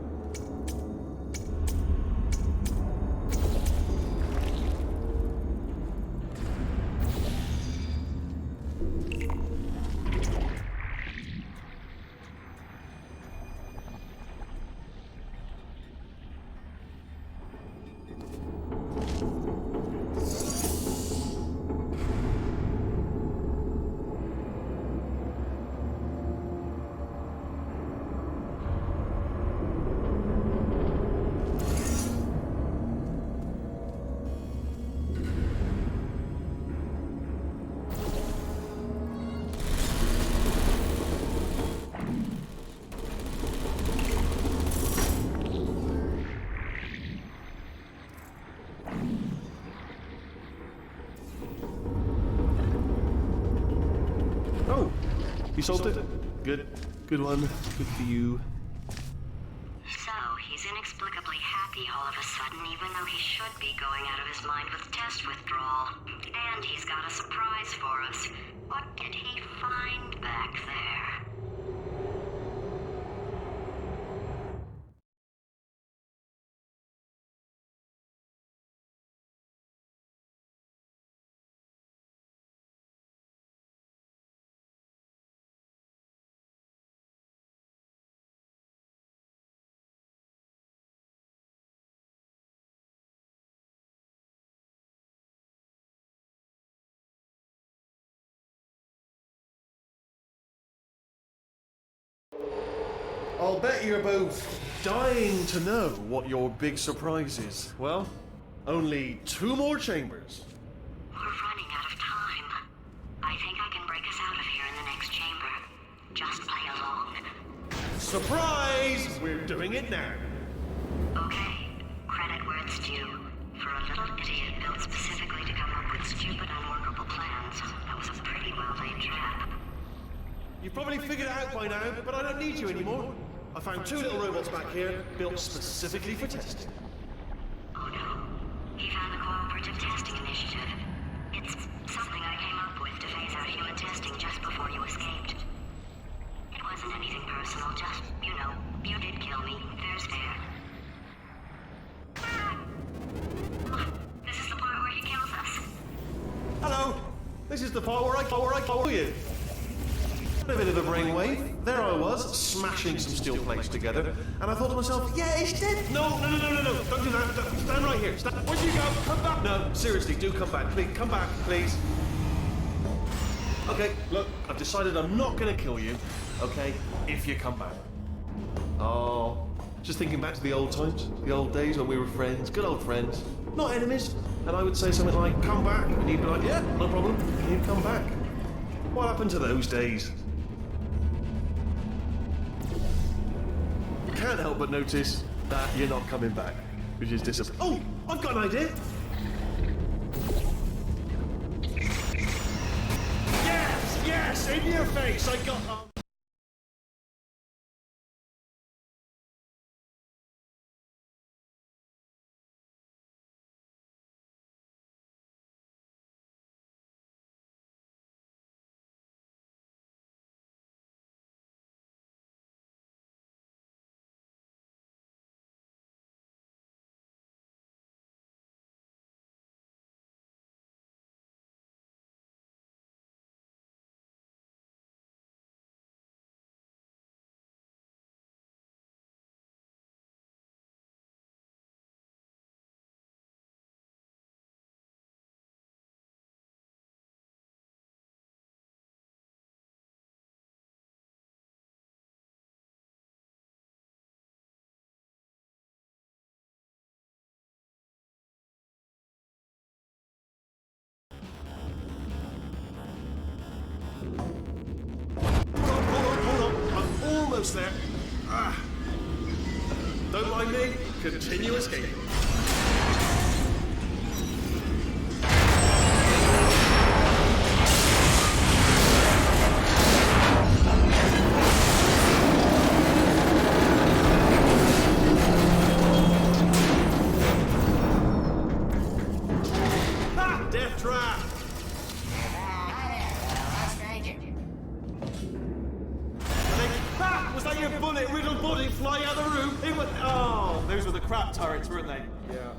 Oh, you solved it? Good. Good one. Good for you. So, he's inexplicably happy all of a sudden, even though he should be going out of his mind with test withdrawal. And he's got a surprise for us. What did he find back there? I'll bet you're both dying to know what your big surprise is. Well, only 2 more chambers. We're running out of time. I think I can break us out of here in the next chamber. Just play along. Surprise! We're doing it now. Okay, credit where it's due. For a little idiot built specifically to come up with stupid, unworkable plans, that was a pretty well-laid trap. You've probably figured it out by now, but I don't need you anymore. I found 2 little robots back here, built specifically for testing. Oh no, he found the Cooperative Testing Initiative. It's something I came up with to phase out human testing just before you escaped. It wasn't anything personal, just, you know, you did kill me. Fair's fair. This is the part where he kills us. Hello! This is the part where I kill you. A bit of a brainwave. There I was, smashing some steel plates together, and I thought to myself, yeah, it's dead. No, don't do that. Stand right here. Where'd you go? Come back. No, seriously, do come back. Please, come back, please. Okay, look, I've decided I'm not going to kill you, okay, if you come back. Oh, just thinking back to the old times, the old days when we were friends, good old friends, not enemies. And I would say something like, come back, and he'd be like, yeah, no problem, and he'd come back. What happened to those days? Can't help but notice that you're not coming back, which is disappointing. Oh, I've got an idea. Yes, in your face. I got. Hold on. I'm almost there. Don't mind me. Continue escaping. Death trap! let your bullet-riddled body fly out the room. It was... Oh, those were the crap turrets, weren't they? Yeah.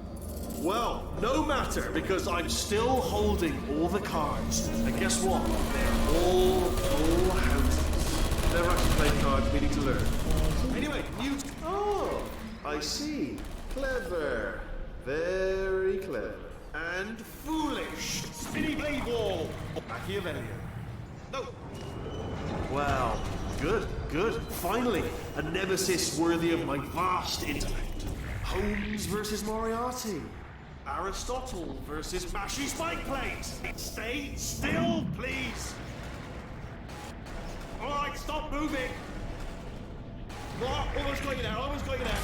Well, no matter, because I'm still holding all the cards. And guess what? They're all full houses. Never actually played cards, meaning to learn. Anyway, mute. Oh, I see. Clever. Very clever. And foolish. Spinny blade wall. Machiavellian. No. Wow. Good, good. Finally, a nemesis worthy of my vast intellect. Holmes versus Moriarty. Aristotle versus Mashy Spike Plates. Stay still, please. All right, stop moving. Right, almost got you now, almost got you now.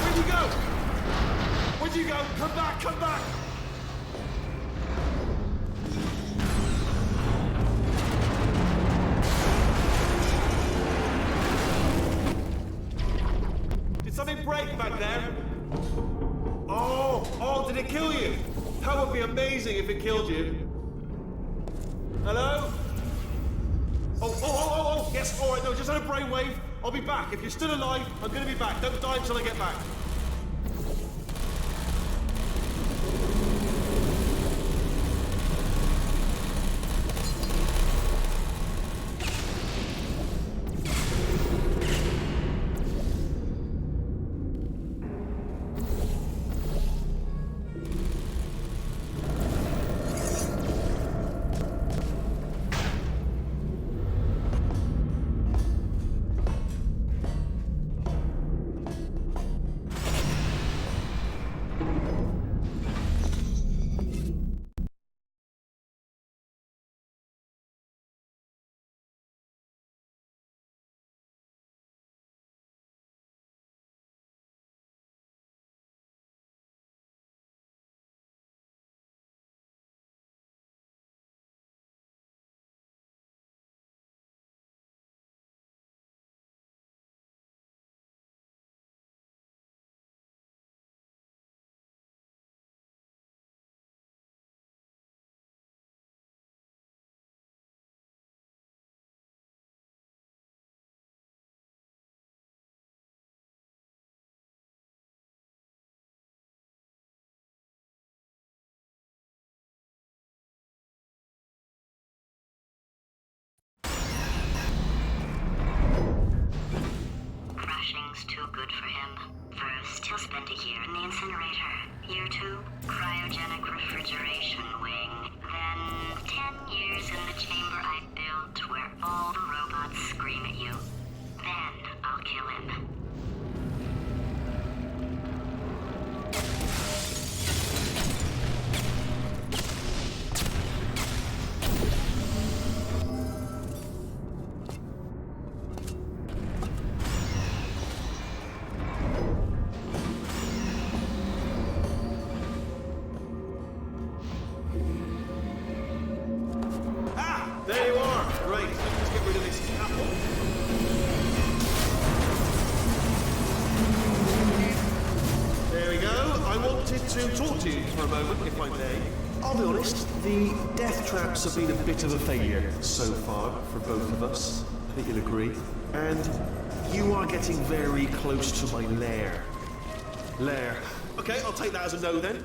Where'd you go? Where'd you go? Come back, come back. Did something break back there? Oh, did it kill you? That would be amazing if it killed you. Hello? Oh, yes, all right, no, just had a brainwave. I'll be back. If you're still alive, I'm gonna be back. Don't die until I get back. Crashing's too good for him. First, he'll spend a year in the incinerator. Year 2, cryogenic refrigeration wing. Then 10 years in the chamber I built where all the robots scream at you. Then I'll kill him. There you are. Great. Let's get rid of this apple. There we go. I wanted to talk to you for a moment, if I may. I'll be honest, the death traps have been a bit of a failure so far for both of us. I think you'll agree. And you are getting very close to my lair. Lair. Okay, I'll take that as a no then.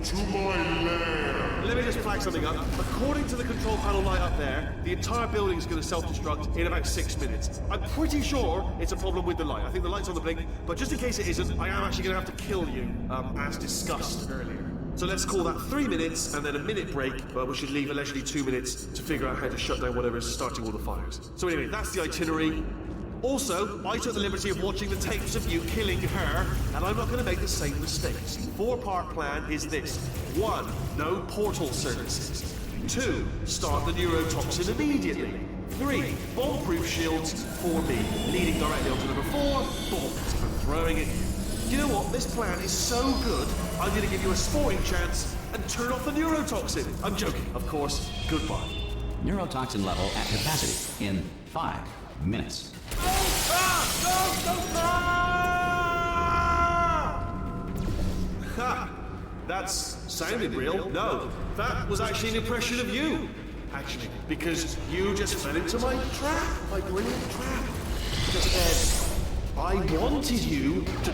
To my lair. Let me just flag something up. According to the control panel light up there, the entire building is going to self-destruct in about 6 minutes. I'm pretty sure it's a problem with the light. I think the light's on the blink, but just in case it isn't, I am actually going to have to kill you, as discussed earlier. So let's call that 3 minutes and then a minute break, but we should leave allegedly 2 minutes to figure out how to shut down whatever's starting all the fires. So anyway, that's the itinerary. Also, I took the liberty of watching the tapes of you killing her, and I'm not going to make the same mistakes. 4-part plan is this. 1. No portal services. 2. Start the neurotoxin immediately. 3. Bomb-proof shields for me. Leading directly onto number 4, bombs. I'm throwing it. You know what? This plan is so good, I'm going to give you a sporting chance and turn off the neurotoxin. I'm joking, of course. Goodbye. Neurotoxin level at capacity in 5 minutes. Ha! That's sounded real. No, that was actually an impression of you. Actually, because you just fell into my trap, my brilliant trap. Just said, I wanted you to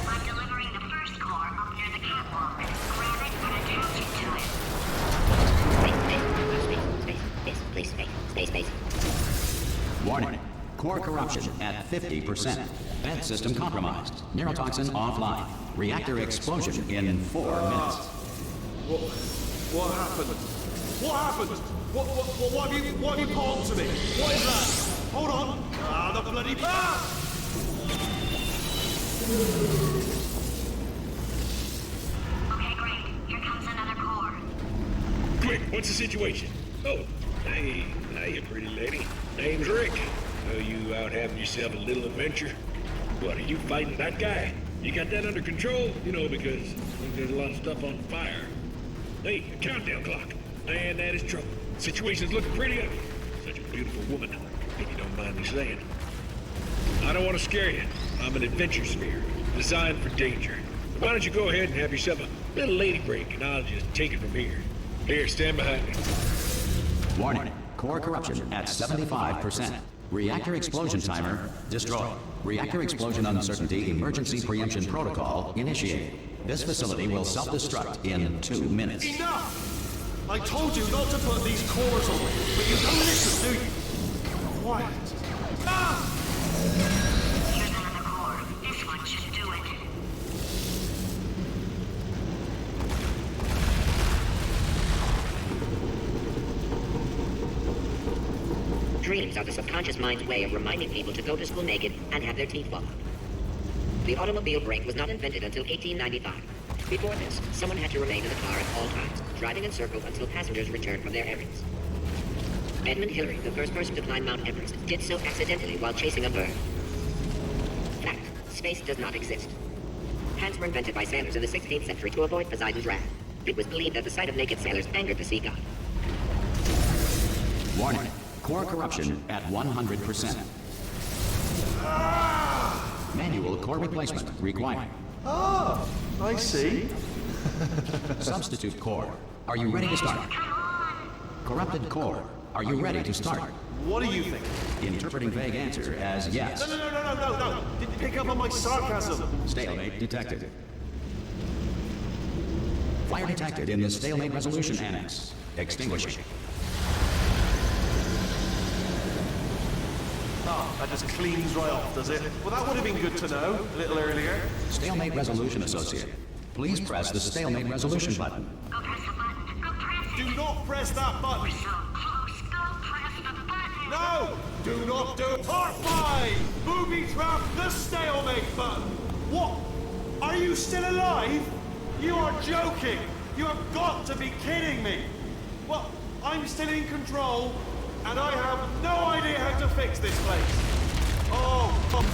I'm delivering the first core up near the catwalk. Grab it and attach it to it. Space. Warning. Core corruption at 50%. Vent system compromised. Neurotoxin offline. Reactor explosion in 4 minutes. What happened? What happened? What have you pulled to me? What is that? Hold on. The bloody Okay, great. Here comes another core. Quick, what's the situation? Oh, hey, hiya, pretty lady. Name's Rick. So you out having yourself a little adventure? What, are you fighting that guy? You got that under control? You know, because I think there's a lot of stuff on fire. Hey, a countdown clock. Man, that is trouble. Situation's looking pretty ugly. Such a beautiful woman, if you don't mind me saying. I don't want to scare you. I'm an adventure sphere, designed for danger. Why don't you go ahead and have yourself a little lady break, and I'll just take it from here. Here, stand behind me. Warning. Core corruption at 75%. Reactor explosion timer destroyed. Reactor explosion uncertainty emergency preemption protocol initiated. This facility will self-destruct in 2 minutes. Enough! I told you not to put these cores on, but you don't listen, do you? Quiet. Here's another core. This one should do it. Dreams are the subconscious mind's way of reminding people to go to school naked and have their teeth fallen. The automobile brake was not invented until 1895. Before this, someone had to remain in the car at all times, driving in circles until passengers returned from their errands. Edmund Hillary, the first person to climb Mount Everest, did so accidentally while chasing a bird. Fact: space does not exist. Hands were invented by sailors in the 16th century to avoid Poseidon's wrath. It was believed that the sight of naked sailors angered the sea god. Warning. Core corruption at 100%. Manual core replacement required. Ah, I see. Substitute core. Are you ready to start? Corrupted core. Are you ready to start? What do you think? Interpreting vague answer as yes. No. Did you pick up on my sarcasm? Stalemate detected. Fire detected in the stalemate resolution annex. Extinguishing. That just cleans right off, does it? Well, that would have been good to know a little earlier. Stalemate resolution associate. Please press the stalemate resolution button. Go press the button. Go press it. Do not press that button. So close. Go press the button. No! Do not do it. Part 5! Booby trap the stalemate button. What? Are you still alive? You are joking. You have got to be kidding me. Well, I'm still in control, and I have no idea how to fix this place. Oh, fuck.